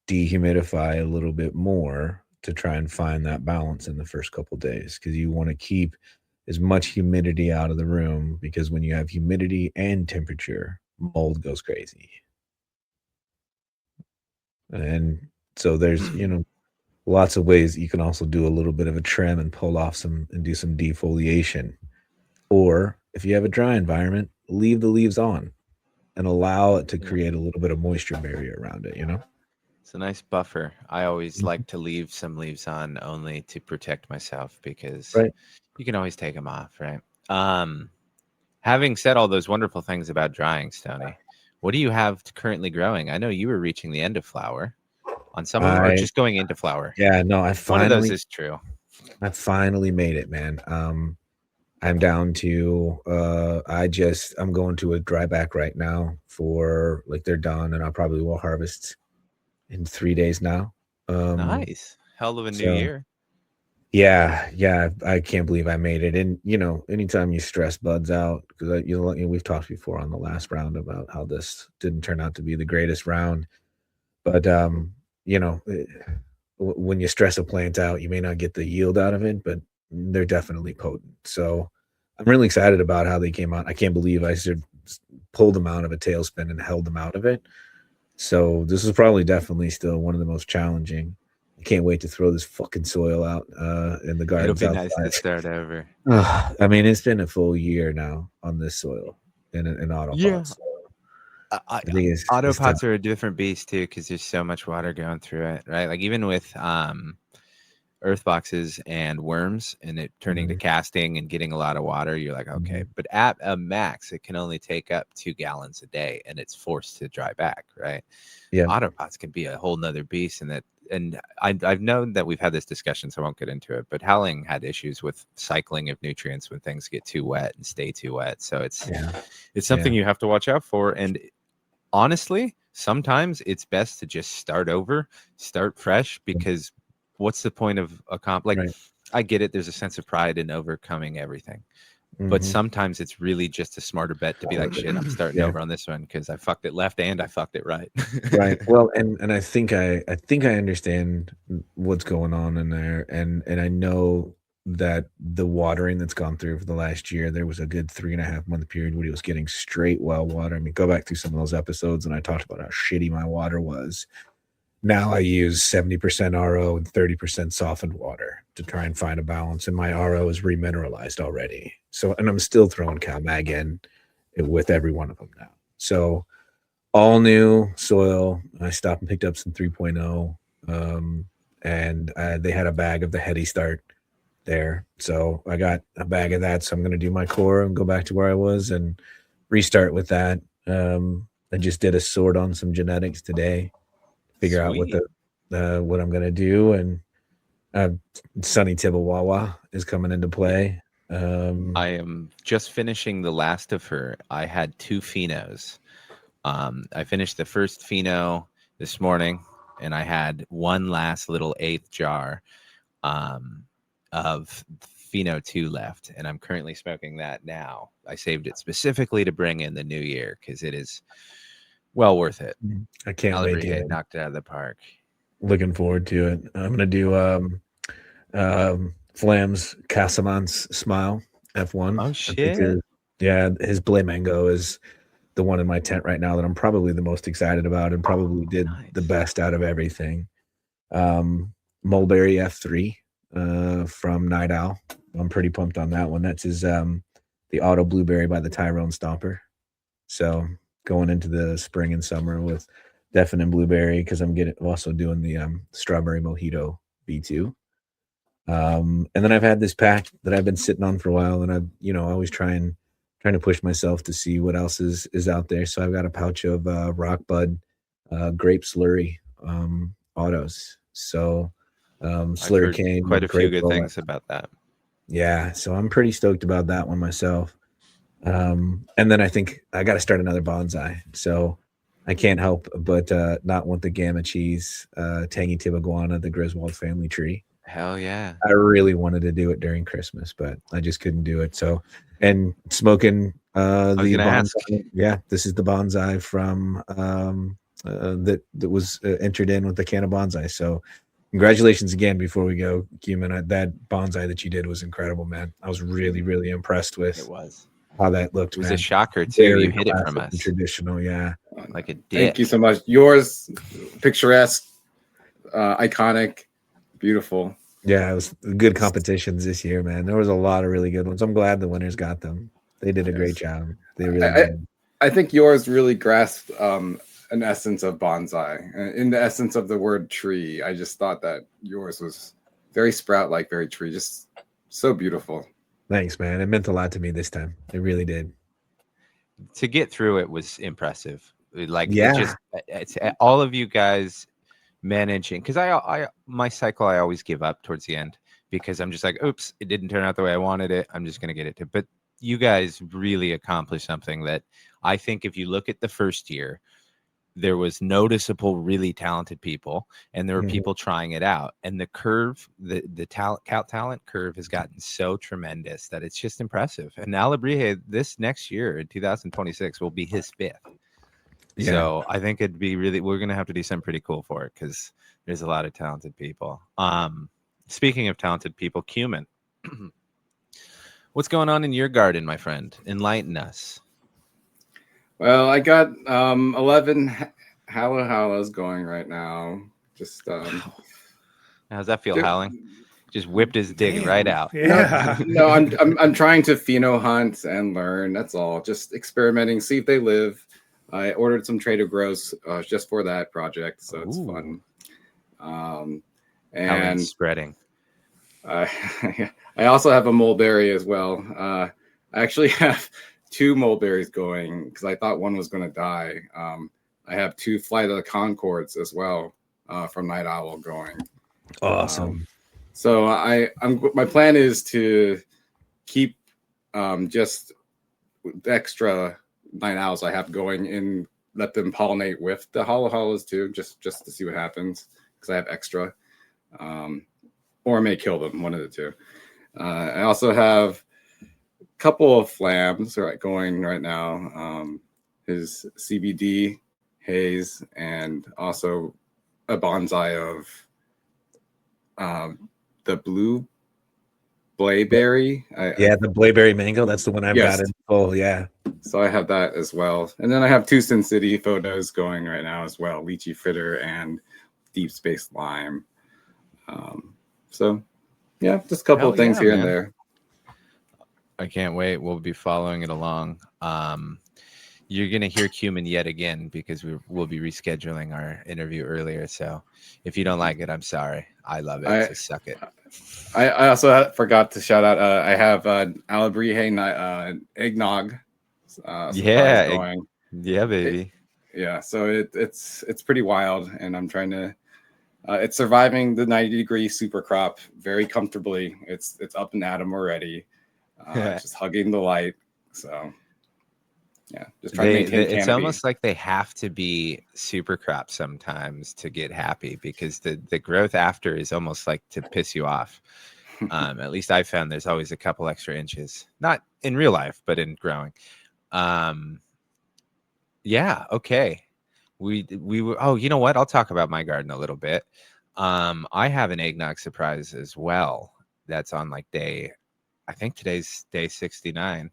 S2: Dehumidify a little bit more to try and find that balance in the first couple of days, because you want to keep as much humidity out of the room, because when you have humidity and temperature, mold goes crazy. And so there's lots of ways you can also do a little bit of a trim and pull off and do some defoliation. Or if you have a dry environment, leave the leaves on and allow it to create a little bit of moisture barrier around it,
S1: It's a nice buffer. I always like to leave some leaves on only to protect myself, because you can always take them off, right? Having said all those wonderful things about drying, Stoney, what do you have currently growing? I know you were reaching the end of flower on some of them, or just going into flower.
S2: Yeah, no,
S1: one of those is true.
S2: I finally made it, man. I'm down to I'm going to a dry back right now for they're done, and I probably will harvest in 3 days now.
S1: Nice. Hell of a new year.
S2: Yeah, I can't believe I made it. And anytime you stress buds out, because we've talked before on the last round about how this didn't turn out to be the greatest round, but when you stress a plant out, you may not get the yield out of it, but they're definitely potent. So I'm really excited about how they came out. I can't believe I pulled them out of a tailspin and held them out of it. So this is probably definitely still one of the most challenging. I can't wait to throw this fucking soil out in the garden.
S1: It'll be nice to start over.
S2: I mean, it's been a full year now on this soil in autopots.
S1: Yeah.
S2: So
S1: Autopots are a different beast too, because there's so much water going through it, right? Like even with earth boxes and worms and it turning to casting and getting a lot of water, you're like, okay. But at a max, it can only take up 2 gallons a day, and it's forced to dry back, right?
S2: Yeah.
S1: Autopots can be a whole nother beast, and I've known that we've had this discussion, so I won't get into it, but Howling had issues with cycling of nutrients when things get too wet and stay too wet. So it's something you have to watch out for. And honestly, sometimes it's best to just start over, start fresh, because what's the point of I get it. There's a sense of pride in overcoming everything. But sometimes it's really just a smarter bet to be like, shit, I'm starting over on this one because I fucked it left and I fucked it right.
S2: Right. Well, and I think I understand what's going on in there, and I know that the watering that's gone through for the last year, there was a good 3.5 month period where he was getting straight well water. I mean, go back through some of those episodes, and I talked about how shitty my water was. now I use 70% RO and 30% softened water to try and find a balance. And my RO is remineralized already. So, and I'm still throwing CalMag in with every one of them now. So all new soil. I stopped and picked up some 3.0. And they had a bag of the Heady Start there. So I got a bag of that. So I'm going to do my core and go back to where I was and restart with that. I just did a sort on some genetics today, figure out what I'm going to do. And Sunny Tibawawa is coming into play.
S1: I am just finishing the last of her. I had 2 phenos. I finished the first pheno this morning, and I had one last little 8th jar of pheno 2 left, and I'm currently smoking that now. I saved it specifically to bring in the new year because it is well worth it.
S2: I can't wait to
S1: knocked it out of the park.
S2: Looking forward to it. I'm gonna do Flam's Casamance Smile F1.
S1: Oh shit!
S2: His Blay Mango is the one in my tent right now that I'm probably the most excited about and probably did the best out of everything. Mulberry F3 from Night Owl. I'm pretty pumped on that one. That's his the Auto Blueberry by the Tyrone Stomper. So going into the spring and summer with definite blueberry, because I'm also doing the strawberry mojito V2. And then I've had this pack that I've been sitting on for a while, and I've always trying to push myself to see what else is out there. So I've got a pouch of Rock Bud grape slurry autos. So slurry came
S1: quite a few good things about that.
S2: Yeah, so I'm pretty stoked about that one myself. And then I think I got to start another bonsai. So I can't help but not want the Gamma Cheese Tangy Tibaguana, the Griswold family tree.
S1: Hell yeah.
S2: I really wanted to do it during Christmas, but I just couldn't do it. So, and smoking the bonsai. Yeah, this is the bonsai from that was entered in with the can of bonsai. So congratulations again before we go, Cumin. That bonsai that you did was incredible, man. I was really, really impressed with how that looked.
S1: It was a shocker too. Very you hid it from us.
S2: Traditional, yeah.
S1: Like a dick.
S5: Thank you so much. Yours, picturesque, iconic, beautiful.
S2: Yeah, it was good competitions this year, man. There was a lot of really good ones. I'm glad the winners got them. They did a great job. They really did.
S5: I think yours really grasped an essence of bonsai. In the essence of the word tree, I just thought that yours was very sprout-like, very tree. Just so beautiful.
S2: Thanks, man. It meant a lot to me this time. It really did.
S1: To get through it was impressive. It's all of you guys managing, because I my cycle I always give up towards the end because I'm just like, oops, it didn't turn out the way I wanted it. I'm just gonna get it to. But you guys really accomplished something that I think if you look at the first year, there was noticeable, really talented people, and there were people trying it out. And the curve, the talent curve has gotten so tremendous that it's just impressive. And Alabrije this next year in 2026 will be his 5th. Yeah. So I think it'd be we're going to have to do something pretty cool for it because there's a lot of talented people. Speaking of talented people, Cumin, what's going on in your garden, my friend? Enlighten us.
S5: Well, I got 11 halos going right now. Just
S1: how's that feel, howling? Just whipped his dick right out.
S3: Yeah.
S5: No, I'm trying to pheno hunt and learn. That's all. Just experimenting, see if they live. I ordered some Trader Grows just for that project, so it's fun. And
S1: spreading.
S5: I also have a mulberry as well. I actually have 2 mulberries going because I thought one was going to die. I have 2 Flight of the Concords as well from Night Owl going.
S2: Awesome.
S5: So my plan is to keep just extra Night Owls I have going and let them pollinate with the hollows too, just to see what happens because I have extra, or I may kill them, one of the 2. I also have a couple of flams going right now. His CBD haze and also a bonsai of the blue Blayberry.
S2: The Blayberry mango. That's the one I've got in full. Yeah.
S5: So I have that as well. And then I have 2 Sin City photos going right now as well. Lychee Fritter and deep space lime. So yeah, just a couple of things here and there.
S1: I can't wait. We'll be following it along. You're going to hear Cumin yet again because we'll be rescheduling our interview earlier. So if you don't like it, I'm sorry. I love it. So suck it.
S5: I also forgot to shout out. I have Alabrije eggnog. Going.
S1: Yeah, baby.
S5: So it's pretty wild, and I'm trying to. It's surviving the 90-degree super crop very comfortably. It's up and at 'em already. Just hugging the light. So yeah, just trying to maintain canopy.
S1: It's almost like they have to be super crop sometimes to get happy, because the growth after is almost like to piss you off. At least I found there's always a couple extra inches, not in real life, but in growing. Yeah. Okay. We were, oh, you know what? I'll talk about my garden a little bit. I have an eggnog surprise as well. That's on like I think today's day 69.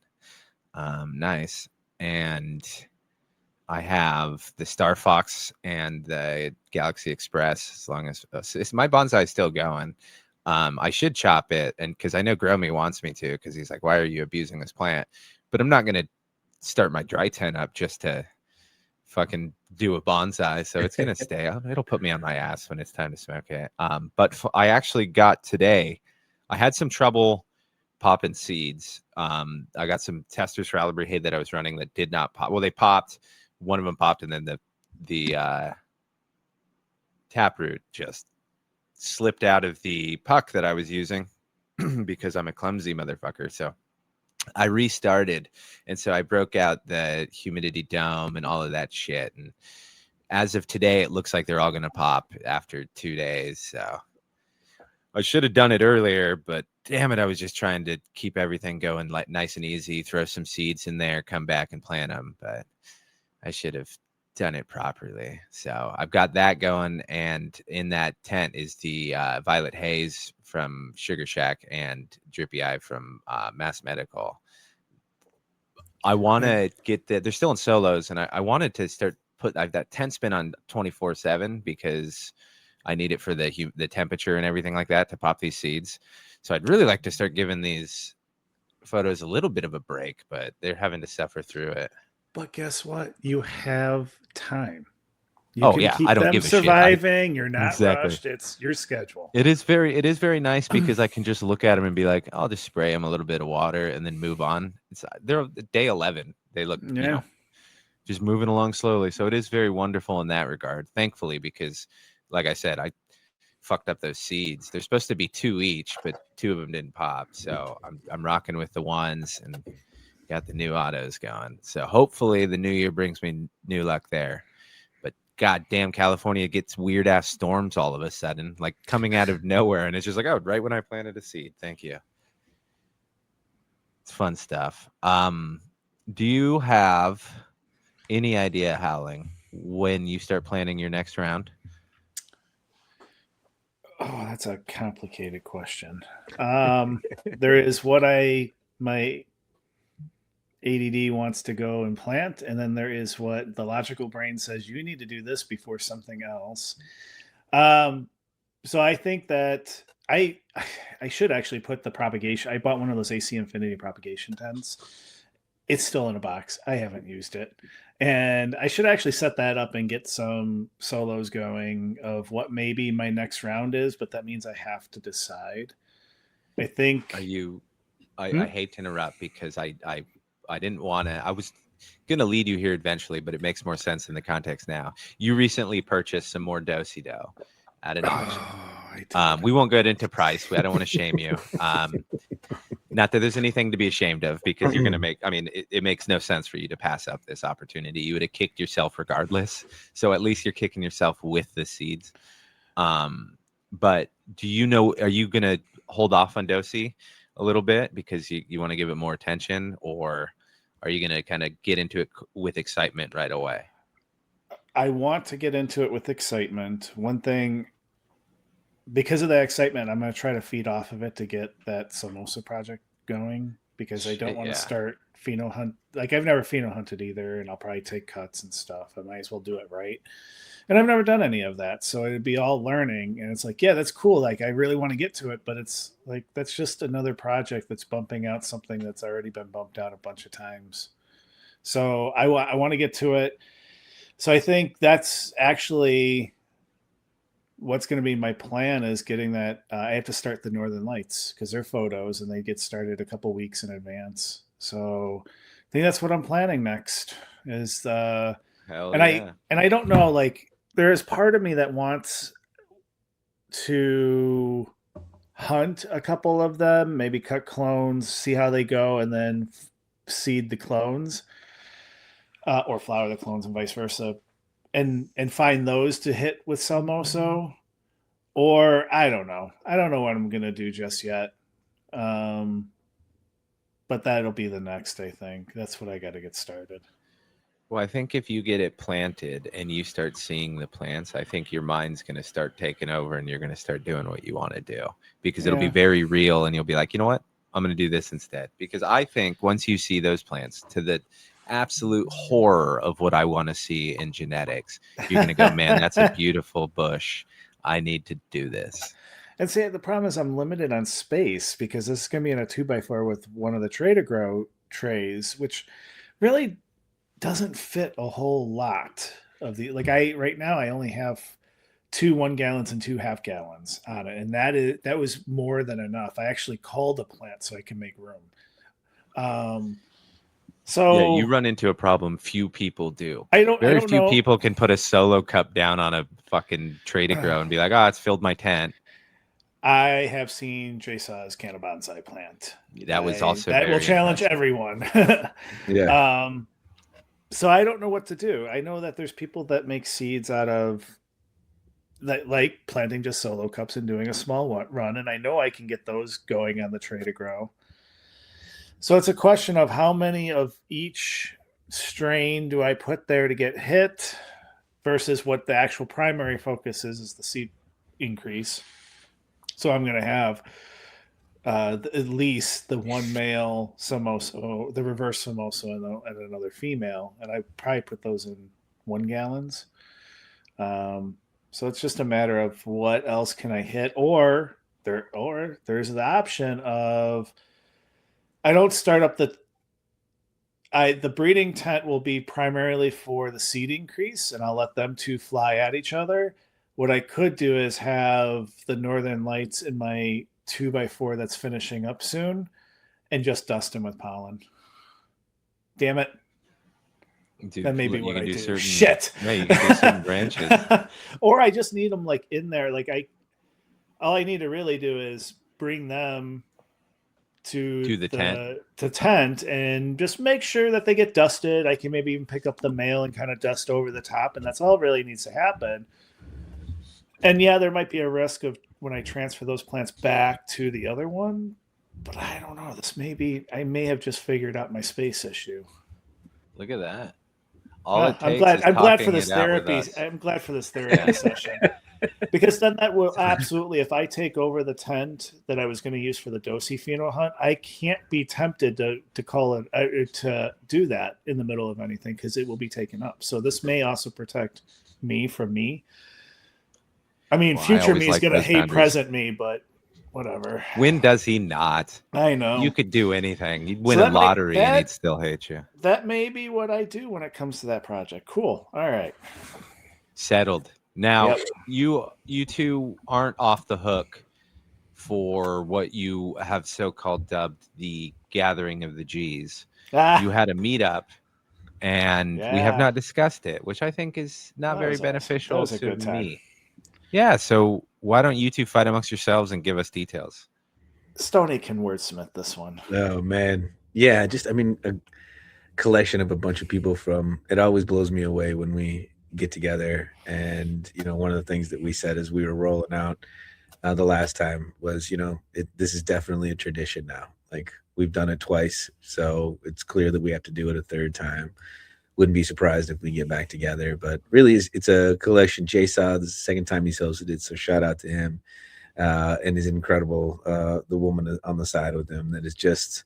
S1: Nice. And I have the Star Fox and the Galaxy Express, as long as my bonsai is still going. I should chop it, and because I know Gromy wants me to, because he's like, why are you abusing this plant? But I'm not going to start my dry tent up just to fucking do a bonsai. So it's going to stay. It'll put me on my ass when it's time to smoke it. But I actually got today, I had some trouble popping seeds. I got some testers for Alabrije that I was running that did not pop. Well, they popped. One of them popped, and then the taproot just slipped out of the puck that I was using because I'm a clumsy motherfucker. So I restarted, and so I broke out the humidity dome and all of that shit. And as of today, it looks like they're all going to pop after 2 days. So I should have done it earlier, but damn it, I was just trying to keep everything going like nice and easy, throw some seeds in there, come back and plant them. But I should have done it properly. So I've got that going, and in that tent is the Violet Haze from Sugar Shack and Drippy Eye from Mass Medical. I want to get they're still in solos, and I wanted to start I've that tent spin on 24/7 because I need it for the temperature and everything like that to pop these seeds. So I'd really like to start giving these photos a little bit of a break, but they're having to suffer through it.
S3: But guess what? You have time.
S1: You can keep I don't give
S3: surviving. You're not rushed. It's your schedule.
S1: It is very nice because I can just look at them and be like, I'll just spray them a little bit of water and then move on. They're day 11. They look, just moving along slowly. So it is very wonderful in that regard, thankfully, because like I said, I fucked up those seeds. They're supposed to be 2 each, but 2 of them didn't pop. So I'm rocking with the ones and got the new autos going. So hopefully the new year brings me new luck there. But goddamn, California gets weird ass storms all of a sudden, like coming out of nowhere. And it's just like, oh, right when I planted a seed. Thank you. It's fun stuff. Do you have any idea, Howling, when you start planning your next round?
S3: Oh, that's a complicated question. There is what my ADD wants to go and plant, and then there is what the logical brain says you need to do this before something else. So I think that I should actually put the propagation. I bought one of those AC Infinity propagation tents. It's still in a box. I haven't used it. And I should actually set that up and get some solos going of what maybe my next round is, but that means I have to decide. I think.
S1: I hate to interrupt because I didn't want to. I was going to lead you here eventually, but it makes more sense in the context now. You recently purchased some more Do-Si-Do at an auction. We won't get into price. I don't want to shame you. Not that there's anything to be ashamed of, because you're going to make, it makes no sense for you to pass up this opportunity. You would have kicked yourself regardless. So at least you're kicking yourself with the seeds. But do you know, are you going to hold off on Do-Si a little bit because you want to give it more attention, or are you going to kind of get into it with excitement right away?
S3: I want to get into it with excitement. One thing, because of that excitement, I'm going to try to feed off of it to get that Sonosa project going. because I don't want to start pheno hunt. Like I've never pheno hunted either, and I'll probably take cuts and stuff. I might as well do it right. And I've never done any of that, so it'd be all learning. And it's like, yeah, that's cool. Like I really want to get to it, but it's like that's just another project that's bumping out something that's already been bumped out a bunch of times. So I want to get to it. So I think that's actually what's going to be my plan is getting that. I have to start the Northern Lights because they're photos and they get started a couple weeks in advance. So I think that's what I'm planning next is I don't know, like there's part of me that wants to hunt a couple of them, maybe cut clones, see how they go, and then seed the clones or flower the clones and vice versa. And find those to hit with Salmoso, or I don't know what I'm gonna do just yet, but that'll be the next. I think that's what I got to get started.
S1: Well, I think if you get it planted and you start seeing the plants, I think your mind's going to start taking over and you're going to start doing what you want to do because it'll be very real and you'll be like, you know what, I'm going to do this instead. Because I think once you see those plants, to the absolute horror of what I want to see in genetics, you're going to go, man, that's a beautiful bush. I need to do this.
S3: And see, the problem is I'm limited on space because this is going to be in a 2x4 with one of the Tray-to-Grow trays, which really doesn't fit a whole lot of the, like right now I only have 2 1 gallons and 2 half gallons on it. And that was more than enough. I actually called a plant so I can make room. So
S1: yeah, you run into a problem few people do.
S3: Very
S1: few people can put a solo cup down on a fucking Tray-to-Grow and be like, it's filled my tent.
S3: I have seen Jasaw's Canna Bonsai plant.
S1: That was also
S3: that will challenge everyone. Yeah. So I don't know what to do. I know that there's people that make seeds out of that, like planting just solo cups and doing a small run, and I know I can get those going on the Tray-to-Grow. So it's a question of how many of each strain do I put there to get hit versus what the actual primary focus is the seed increase. So I'm going to have at least the one male Somoso, the reverse Somoso, and another female. And I probably put those in 1 gallons. So it's just a matter of what else can I hit, or there's the option of I don't start up the breeding tent will be primarily for the seed increase, and I'll let them two fly at each other. What I could do is have the Northern Lights in my 2x4 that's finishing up soon and just dust them with pollen. Damn it.
S1: Dude,
S3: that may be what I do.
S1: Certain,
S3: shit.
S1: Yeah, you can do certain branches.
S3: Or I just need them like in there. Like all I need to really do is bring them to the tent and just make sure that they get dusted. I can maybe even pick up the male and kind of dust over the top, and that's all really needs to happen. And yeah, there might be a risk of when I transfer those plants back to the other one, but I don't know. I may have just figured out my space issue.
S1: Look at that.
S3: I'm glad for this therapy. I'm glad for this therapy session. Because then that will absolutely, if I take over the tent that I was going to use for the Dosi pheno hunt, I can't be tempted to call it to do that in the middle of anything because it will be taken up. So this may also protect me from me. I mean, future me is going to hate present me, but whatever.
S1: When does he not?
S3: I know.
S1: You could do anything. You'd win a lottery and he'd still hate you.
S3: That may be what I do when it comes to that project. Cool. All right.
S1: Settled. Now, you two aren't off the hook for what you have so-called dubbed the Gathering of the G's. You had a meetup, and we have not discussed it, which I think is not very beneficial to me. Yeah, so why don't you two fight amongst yourselves and give us details?
S3: Stoney can wordsmith this one.
S2: Oh, man. Yeah, a collection of a bunch of people from, it always blows me away when we get together. And, one of the things that we said as we were rolling out the last time was, this is definitely a tradition now. Like, we've done it twice, so it's clear that we have to do it a third time. Wouldn't be surprised if we get back together, but really it's a collection. Jasaw, this is the second time he's hosted it, so shout out to him and his incredible, the woman on the side with him that is just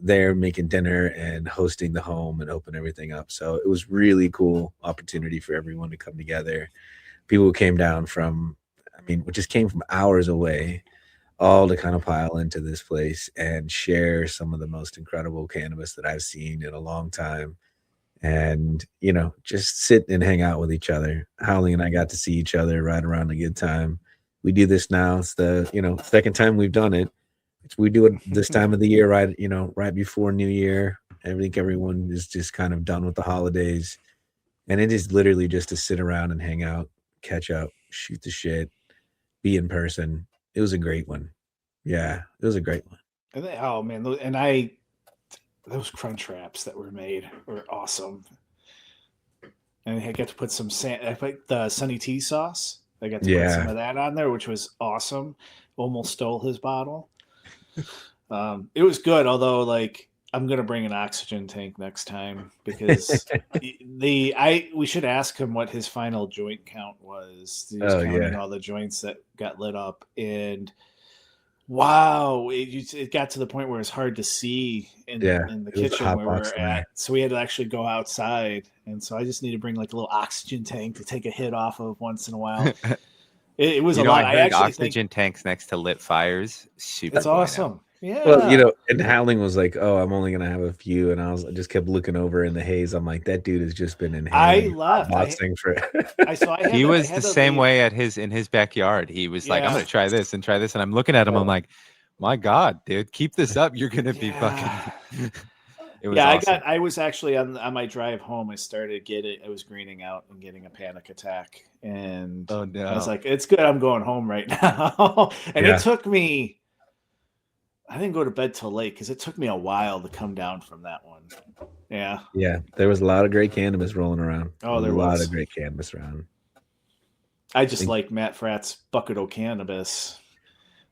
S2: there making dinner and hosting the home and open everything up. So it was really cool opportunity for everyone to come together. People who came down from, just came from hours away, all to kind of pile into this place and share some of the most incredible cannabis that I've seen in a long time. And, just sit and hang out with each other. Howling and I got to see each other right around a good time. We do this now. It's the, second time we've done it. We do it this time of the year, right? Right before New Year. I think everyone is just kind of done with the holidays. And it is literally just to sit around and hang out, catch up, shoot the shit, be in person. It was a great one. Yeah, it was a great one.
S3: Oh man, those crunch wraps that were made were awesome. And I got to put I put the Sunny Tea sauce. I got to put some of that on there, which was awesome. Almost stole his bottle. It was good, although I'm gonna bring an oxygen tank next time because we should ask him what his final joint count was. He was counting all the joints that got lit up, and wow, it got to the point where it's hard to see in the kitchen where we're at. So we had to actually go outside, and so I just need to bring a little oxygen tank to take a hit off of once in a while. It was a lot.
S1: I heard oxygen tanks next to lit fires. Super.
S3: It's awesome. Yeah.
S2: Well, and Howling was like, "Oh, I'm only gonna have a few," and I just kept looking over in the haze. I'm like, "That dude has just been inhaling."
S3: I left.
S1: He was the same way in his backyard. He was like, "I'm gonna try this," and I'm looking at him. I'm like, "My God, dude, keep this up. You're gonna be fucking." It was awesome.
S3: I was actually on my drive home. I was greening out and getting a panic attack, and
S1: oh no,
S3: I was like, "It's good. I'm going home right now." And it took me. I didn't go to bed till late because it took me a while to come down from that one. Yeah.
S2: Yeah. There was a lot of great cannabis rolling around.
S3: Oh, there was
S2: a lot of great cannabis around.
S3: I just like Matt Fratt's bucket of cannabis.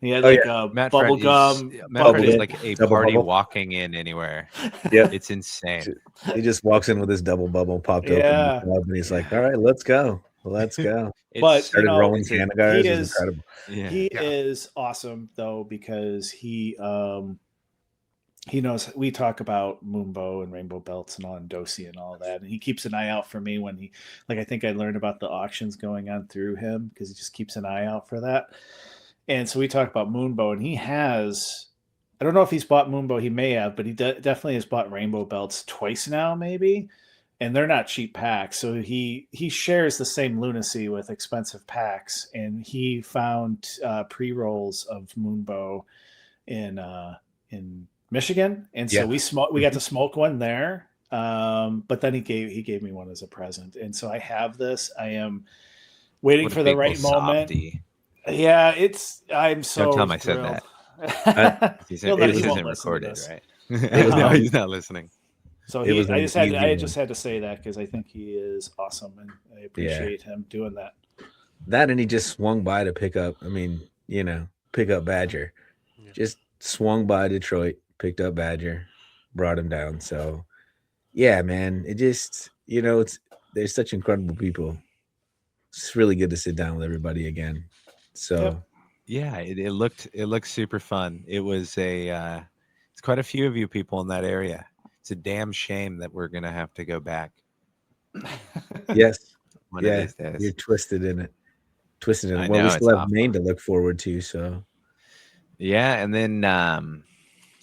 S3: He had bubble gum.
S1: Matt Fratt is like a party walking in anywhere.
S2: Yeah.
S1: It's insane.
S2: He just walks in with his double bubble popped open and he's like, "All right, let's go. Let's go."
S3: But
S2: started rolling Canada.
S3: He is
S2: incredible.
S1: Yeah.
S3: He is awesome though because he knows we talk about Moonbow and Rainbow Belts and all and Dosi and all that, and he keeps an eye out for me when I think I learned about the auctions going on through him because he just keeps an eye out for that. And so we talk about Moonbow, and he has. I don't know if he's bought Moonbow. He may have, but he definitely has bought Rainbow Belts twice now, maybe. And they're not cheap packs, so he shares the same lunacy with expensive packs. And he found pre-rolls of Moonbow in Michigan, and so we got to smoke one there. But then he gave me one as a present, and so I have this. I am waiting for the right moment. Yeah, I'm so.
S1: Don't tell him I said that. It isn't recorded, right? No, he's not listening.
S3: So I just had to say that because I think he is awesome, and I appreciate him doing that.
S2: That and he just swung by to pick up. Pick up Badger. Yeah. Just swung by Detroit, picked up Badger, brought him down. So, yeah, man, it just there's such incredible people. It's really good to sit down with everybody again. So,
S1: yeah, it looked super fun. It was it's quite a few of you people in that area. It's a damn shame that we're gonna have to go back.
S2: Yes.
S1: One of these days.
S2: You're twisted in it. Well, we still have Maine to look forward to. So,
S1: yeah, and then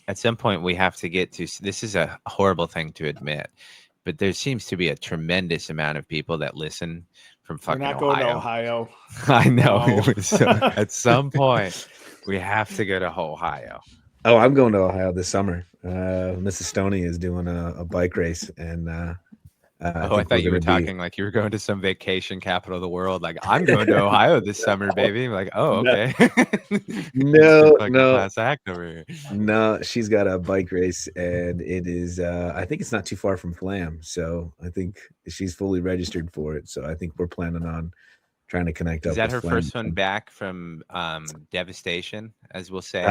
S1: at some point we have to get to. This is a horrible thing to admit, but there seems to be a tremendous amount of people that listen from fucking Ohio.
S3: We're not going to Ohio.
S1: I know. No. So at some point, we have to go to Ohio.
S2: Oh, I'm going to Ohio this summer. Mrs. Stoney is doing a bike race, and
S1: I thought you were talking like you were going to some vacation capital of the world. Like, I'm going to Ohio this summer, baby. I'm like, oh, okay.
S2: No,
S1: class act over here.
S2: No, she's got a bike race, and it is. I think it's not too far from Flam, so I think she's fully registered for it. So I think we're planning on trying to connect up.
S1: Is that her first one back from Devastation, as we'll say?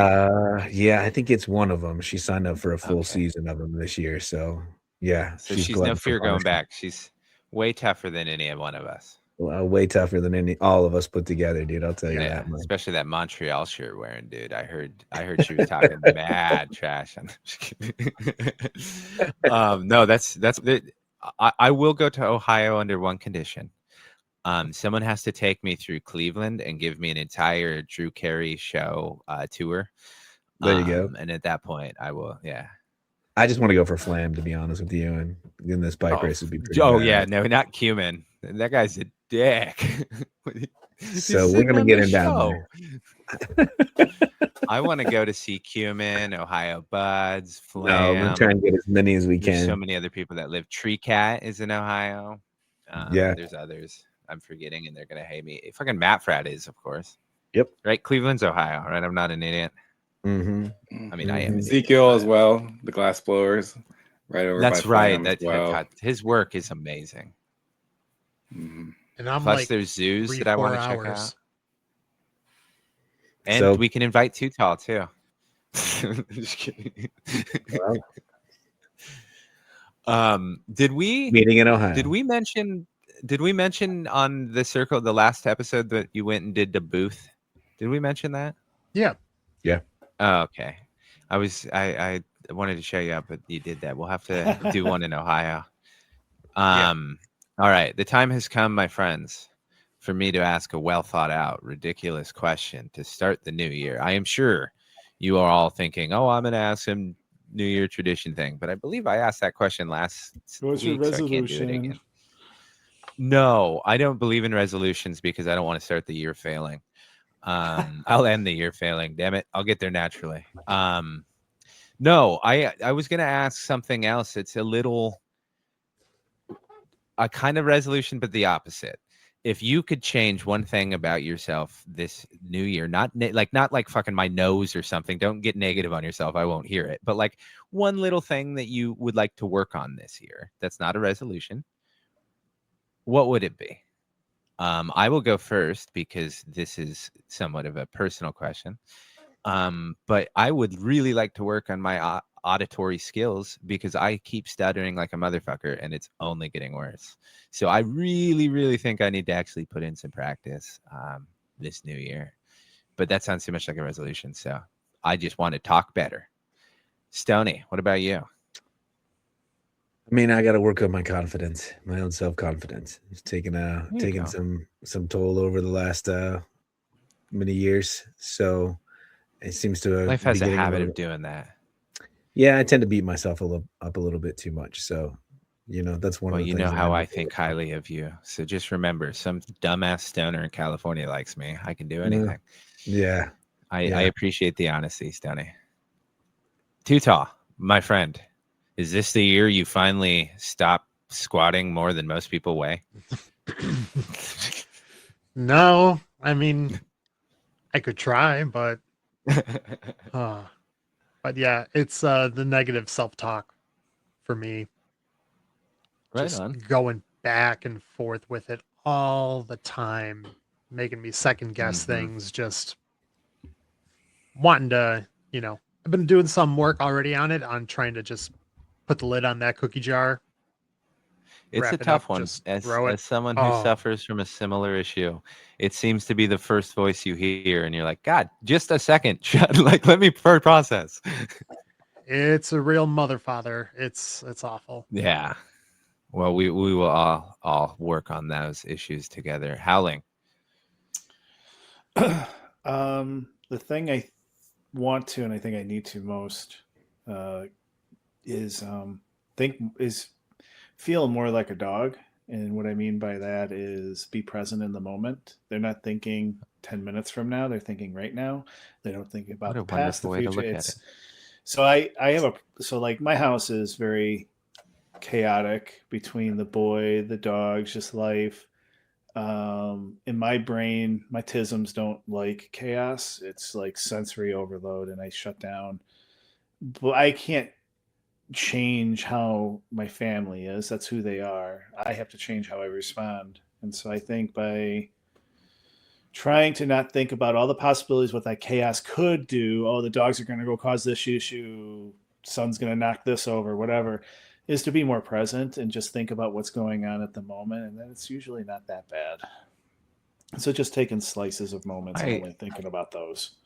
S2: Yeah, I think it's one of them. She signed up for a full season of them this year, so yeah.
S1: So she's no fear going back. She's way tougher than any one of us.
S2: way tougher than all of us put together, dude. I'll tell you that much.
S1: Especially that Montreal shirt wearing, dude. I heard she was talking mad trash. No, that's I will go to Ohio under one condition. Someone has to take me through Cleveland and give me an entire Drew Carey show tour.
S2: There you go.
S1: And at that point, I will. Yeah.
S2: I just want to go for Flam, to be honest with you, and then this bike race would be pretty bad.
S1: Yeah, no, not Cumin. That guy's a dick.
S2: So we're gonna get him down there.
S1: I want to go to see Cumin, Ohio Buds, Flam.
S2: No, we're trying to get as many as we can.
S1: So many other people that live. Tree Cat is in Ohio.
S2: Yeah,
S1: there's others I'm forgetting, and they're gonna hate me. Fucking Matt Frat is, of course.
S2: Yep.
S1: Right, Cleveland's Ohio. Right, I'm not an idiot.
S2: Mm-hmm.
S1: I mean, I am.
S5: Ezekiel as well. The glass blowers, right over.
S1: That's right.
S5: Well.
S1: His work is amazing.
S5: Mm-hmm.
S4: And I'm
S1: Plus,
S4: like
S1: there's zoos that I want to check out. And we can invite Too Tall too. Just kidding. Did we
S2: meeting in Ohio?
S1: Did we mention on the circle the last episode that you went and did the booth? Did we mention that?
S4: Yeah.
S1: Oh, okay. I wanted to show you up, but you did that. We'll have to do one in Ohio. All right. The time has come, my friends, for me to ask a well thought out, ridiculous question to start the new year. I am sure you are all thinking, oh, I'm going to ask him New Year tradition thing. But I believe I asked that question last
S3: What's
S1: week,
S3: your
S1: so I can't do it
S3: resolution?
S1: again. No, I don't believe in resolutions because I don't want to start the year failing. I'll end the year failing. Damn it. I'll get there naturally. No, I was going to ask something else. It's a kind of resolution, but the opposite. If you could change one thing about yourself this new year, not like fucking my nose or something, don't get negative on yourself. I won't hear it. But like one little thing that you would like to work on this year, that's not a resolution. What would it be? I will go first because this is somewhat of a personal question. But I would really like to work on my auditory skills because I keep stuttering like a motherfucker and it's only getting worse. So I really, really think I need to actually put in some practice this new year. But that sounds too much like a resolution. So I just want to talk better. Stoney, what about you?
S2: I mean, I got to work on my confidence, my own self-confidence. It's taken some toll over the last many years. So it seems to
S1: life has a habit of doing that.
S2: Yeah, I tend to beat myself up a little bit too much. So, that's one of the things.
S1: Well, you know how I think highly of you. So just remember, some dumbass stoner in California likes me. I can do anything.
S2: Yeah.
S1: I appreciate the honesty, Stoney. Too Tall, my friend. Is this the year you finally stop squatting more than most people weigh?
S4: No, I mean, I could try, but yeah, it's the negative self-talk for me.
S1: Right
S4: just
S1: on.
S4: Going back and forth with it all the time, making me second guess things, just wanting to, I've been doing some work already on trying to just put the lid on that cookie jar.
S1: It's a tough one. As someone who suffers from a similar issue, it seems to be the first voice you hear, and you're like, God, just a second. Let me process.
S4: It's a real mother father. It's awful.
S1: Yeah. Well, we will all work on those issues together. Howling.
S3: The thing I want to, and I think I need to most, is feel more like a dog. And what I mean by that is be present in the moment. They're not thinking 10 minutes from now. They're thinking right now. They don't think about the past, the future. So like my house is very chaotic between the boy, the dogs, just life. In my brain, my tisms don't like chaos. It's like sensory overload and I shut down. But I can't change how my family is. That's who they are. I have to change how I respond. And so I think by trying to not think about all the possibilities what that chaos could do, the dogs are going to go cause this issue, sun's going to knock this over, whatever, is to be more present and just think about what's going on at the moment, and then it's usually not that bad. So just taking slices of moments and only thinking about those.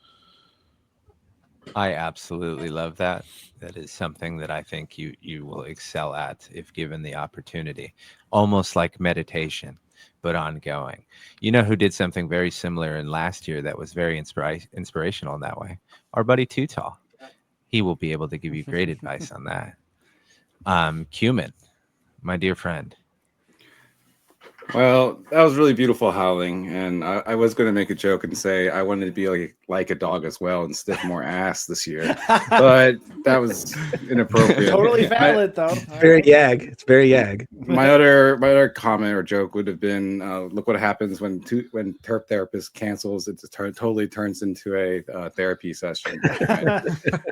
S1: I absolutely love that. That is something that I think you will excel at if given the opportunity. Almost like meditation, but ongoing. You know who did something very similar in last year that was very inspirational in that way? Our buddy Too Tall. He will be able to give you great advice on that. Cumin, my dear friend.
S5: Well, that was really beautiful howling, and I was going to make a joke and say I wanted to be like a dog as well and sniff more ass this year, but that was inappropriate.
S3: Totally valid, though.
S2: It's very yag. It's very yag.
S5: My other comment or joke would have been, look what happens when Terp Therapist cancels. It totally turns into a therapy session.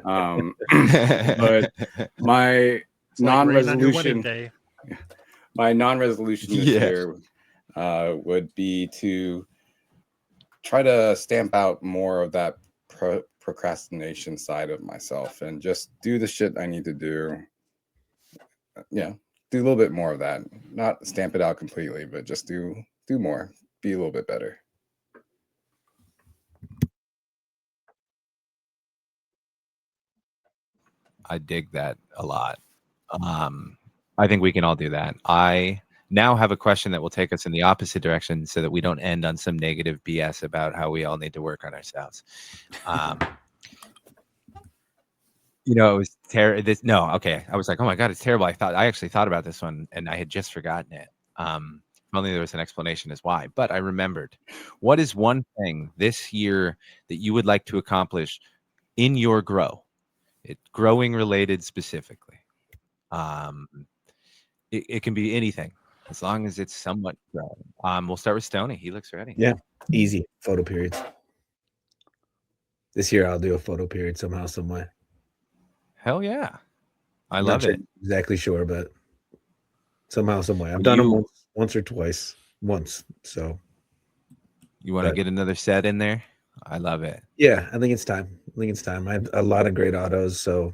S5: But my non-resolution. My non-resolution this year would be to try to stamp out more of that procrastination side of myself and just do the shit I need to do. Yeah, do a little bit more of that. Not stamp it out completely, but just do more. Be a little bit better.
S1: I dig that a lot. I think we can all do that. I now have a question that will take us in the opposite direction so that we don't end on some negative BS about how we all need to work on ourselves. It was terrible. No, okay. I was like, oh my God, it's terrible. I actually thought about this one and I had just forgotten it. Only there was an explanation as why, but I remembered. What is one thing this year that you would like to accomplish in your growing related specifically? It can be anything as long as it's somewhat growing. We'll start with Stoney. He looks ready.
S2: Yeah, easy. Photo periods. This year I'll do a photo period somehow, some way.
S1: Hell yeah. I love it.
S2: Exactly sure, but somehow, some way. I've done them once or twice. So
S1: you want to get another set in there? I love it.
S2: Yeah, I think it's time. I have a lot of great autos, so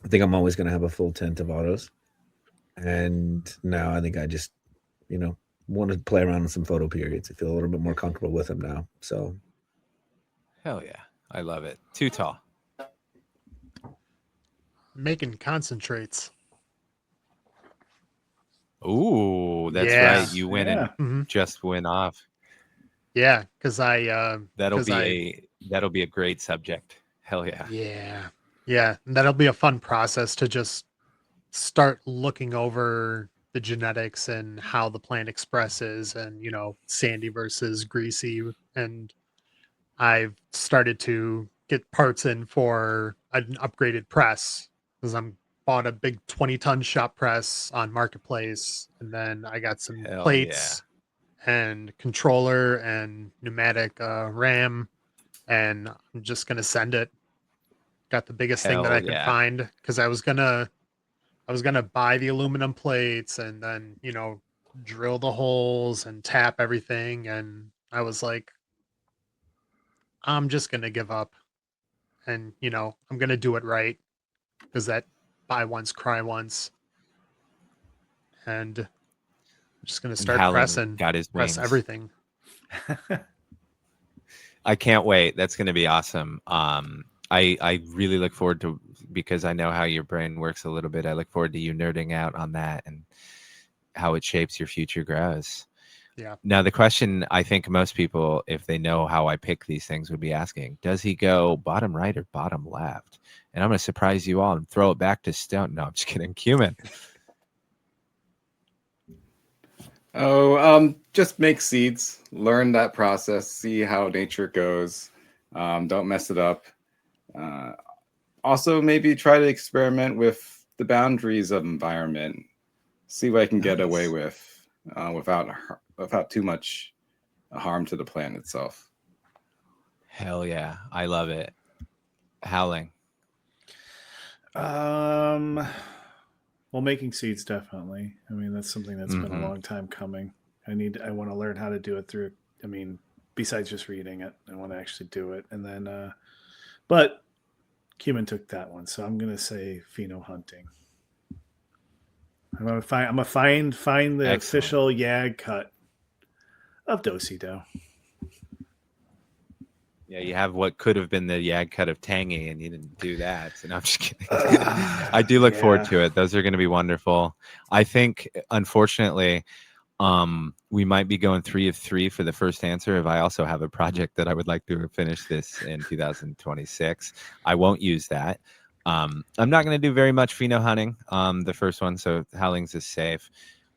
S2: I think I'm always going to have a full tent of autos. And now I think I just, want to play around with some photo periods. I feel a little bit more comfortable with them now. So,
S1: hell yeah, I love it. Too Tall.
S4: Making concentrates.
S1: Ooh, that's right. You went and just went off.
S4: Yeah, because
S1: that'll be a great subject. Hell yeah.
S4: Yeah. And that'll be a fun process to just start looking over the genetics and how the plant expresses, and sandy versus greasy. And I've started to get parts in for an upgraded press because I'm bought a big 20-ton shop press on Marketplace, and then I got some plates and controller and pneumatic RAM, and I'm just gonna send it. Got the biggest thing that I can find, because I was gonna buy the aluminum plates and then drill the holes and tap everything, and I was like, I'm just gonna give up, and I'm gonna do it right, because that buy once, cry once, and I'm just gonna start pressing.
S1: Got his wings.
S4: Press everything.
S1: I can't wait. That's gonna be awesome. I really look forward to, because I know how your brain works a little bit. I look forward to you nerding out on that and how it shapes your future grows.
S4: Yeah.
S1: Now, the question I think most people, if they know how I pick these things, would be asking, does he go bottom right or bottom left? And I'm going to surprise you all and throw it back to Stone. No, I'm just kidding. Cumin.
S5: Just make seeds, learn that process, see how nature goes. Don't mess it up. Also, maybe try to experiment with the boundaries of environment. See what I can get away with without too much harm to the plant itself.
S1: Hell yeah, I love it. Howling.
S3: Well, making seeds, definitely. I mean, that's something that's been a long time coming. I want to learn how to do it through. I mean, besides just reading it, I want to actually do it. And then, but Cumin took that one, so I'm going to say pheno hunting. I'm gonna find the
S1: Excellent.
S3: official Yag cut of Do-Si-Do.
S1: Yeah, you have what could have been the Yag cut of Tangy, and you didn't do that. So no, I'm just kidding. I do look forward to it. Those are going to be wonderful. I think, unfortunately, we might be going 3 of 3 for the first answer. If I also have a project that I would like to finish this in 2026, I won't use that. I'm not going to do very much pheno hunting. The first one, so Howlings is safe.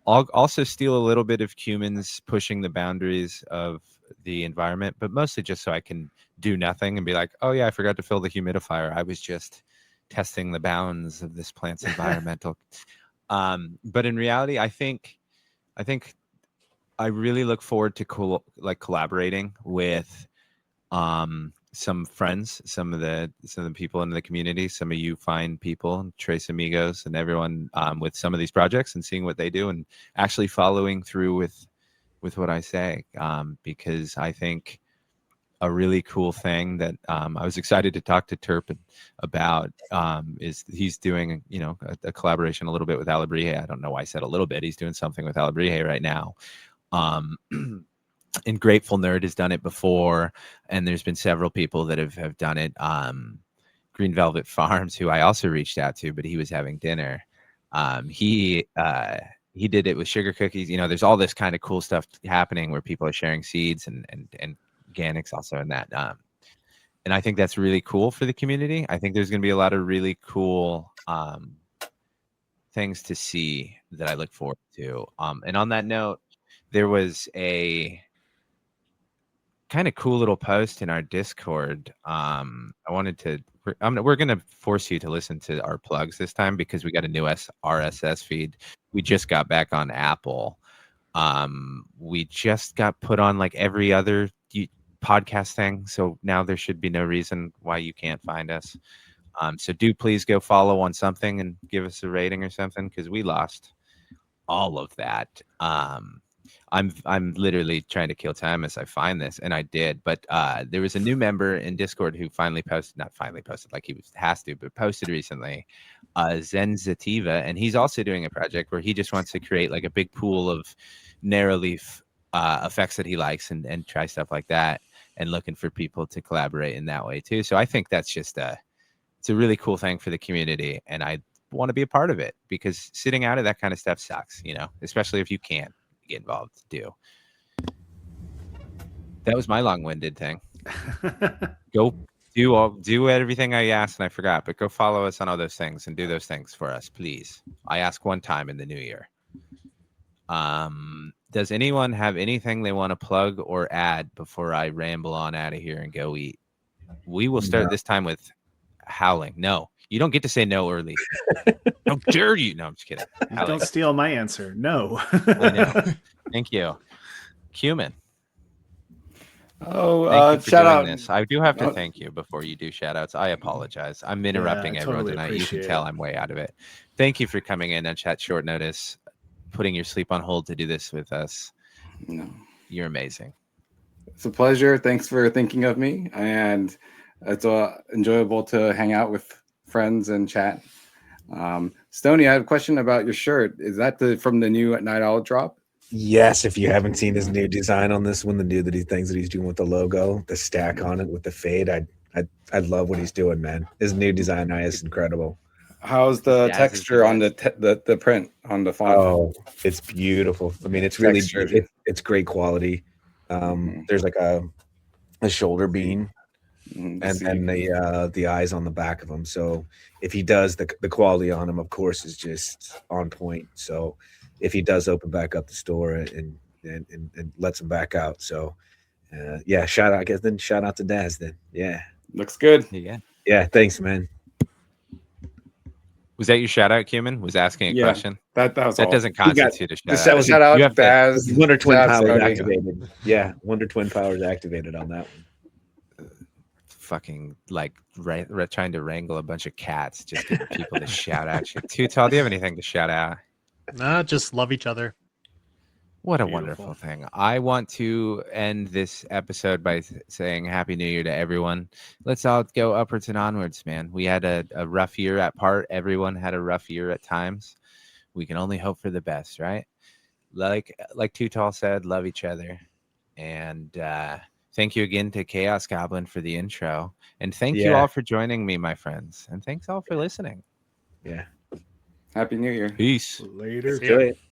S1: I'll also steal a little bit of Cumins pushing the boundaries of the environment, but mostly just so I can do nothing and be like, oh yeah, I forgot to fill the humidifier. I was just testing the bounds of this plant's environmental. But in reality, I think I really look forward to collaborating with some friends, some of the people in the community, some of you fine people, Trace Amigos, and everyone with some of these projects, and seeing what they do and actually following through with what I say, because I think a really cool thing that I was excited to talk to Terp about is he's doing, a collaboration a little bit with Alabrije. I don't know why I said a little bit. He's doing something with Alabrije right now. And Grateful Nerd has done it before, and there's been several people that have done it. Green Velvet Farms, who I also reached out to, but he was having dinner. He did it with sugar cookies. There's all this kind of cool stuff happening where people are sharing seeds and organics also in that. And I think that's really cool for the community. I think there's going to be a lot of really cool things to see that I look forward to. And on that note, there was a kind of cool little post in our Discord. We're going to force you to listen to our plugs this time because we got a new RSS feed. We just got back on Apple. We just got put on like every other podcast thing. So now there should be no reason why you can't find us. So do please go follow on something and give us a rating or something, because we lost all of that. I'm literally trying to kill time as I find this, and I did. But there was a new member in Discord who posted like he has to, but posted recently, Zen Zativa, and he's also doing a project where he just wants to create like a big pool of narrow leaf effects that he likes and try stuff like that, and looking for people to collaborate in that way too. So I think that's just it's a really cool thing for the community, and I want to be a part of it, because sitting out of that kind of stuff sucks, especially if you can't get involved. That was my long-winded thing. Go do everything I asked and I forgot, but go follow us on all those things and do those things for us, please. I ask one time in the new year. Does anyone have anything they want to plug or add before I ramble on out of here and go eat? We will start this time with Howling. No, you don't get to say no early. How dare you? No, I'm just kidding.
S3: Don't steal my answer. No.
S1: I know. Thank you. Cumin.
S5: Shout out.
S1: This. I do have to thank you before you do shout outs. I apologize. I'm interrupting everyone tonight. You can tell I'm way out of it. Thank you for coming in on chat short notice, putting your sleep on hold to do this with us.
S5: No.
S1: You're amazing.
S5: It's a pleasure. Thanks for thinking of me. And it's enjoyable to hang out with friends and chat. Stoney, I have a question about your shirt. Is that from the new Night Owl drop?
S2: Yes, if you haven't seen his new design on this one, the new things that he's doing with the logo, the stack on it with the fade, I love what he's doing, man. His new design is incredible.
S5: How's the texture on the print on the font?
S2: Oh, it's beautiful. I mean, it's really it's great quality. There's like a shoulder beam, and then the eyes on the back of them. So if he does, the quality on him, of course, is just on point. So if he does open back up the store and lets him back out, so shout out to Daz then.
S5: Looks good.
S2: Yeah, thanks, man.
S1: Was that your shout out, Cumin? Was asking a question?
S5: That
S1: doesn't constitute a shout out.
S5: That was shout out.
S2: You have
S5: Daz,
S2: Wonder Twin powers activated. Yeah, Wonder Twin powers activated on that one.
S1: Fucking like trying to wrangle a bunch of cats, just getting people to shout out you. Tutal, do you have anything to shout out?
S4: Nah, just love each other.
S1: What a wonderful thing. I want to end this episode by saying Happy New Year to everyone. Let's all go upwards and onwards, man. We had a rough year at part. Everyone had a rough year at times. we can only hope for the best, right? Like Too Tall said, love each other. And thank you again to Chaos Goblin for the intro. And thank you all for joining me, my friends. And thanks all for listening.
S2: Yeah.
S5: Happy New Year.
S1: Peace.
S3: Later.
S2: Enjoy it.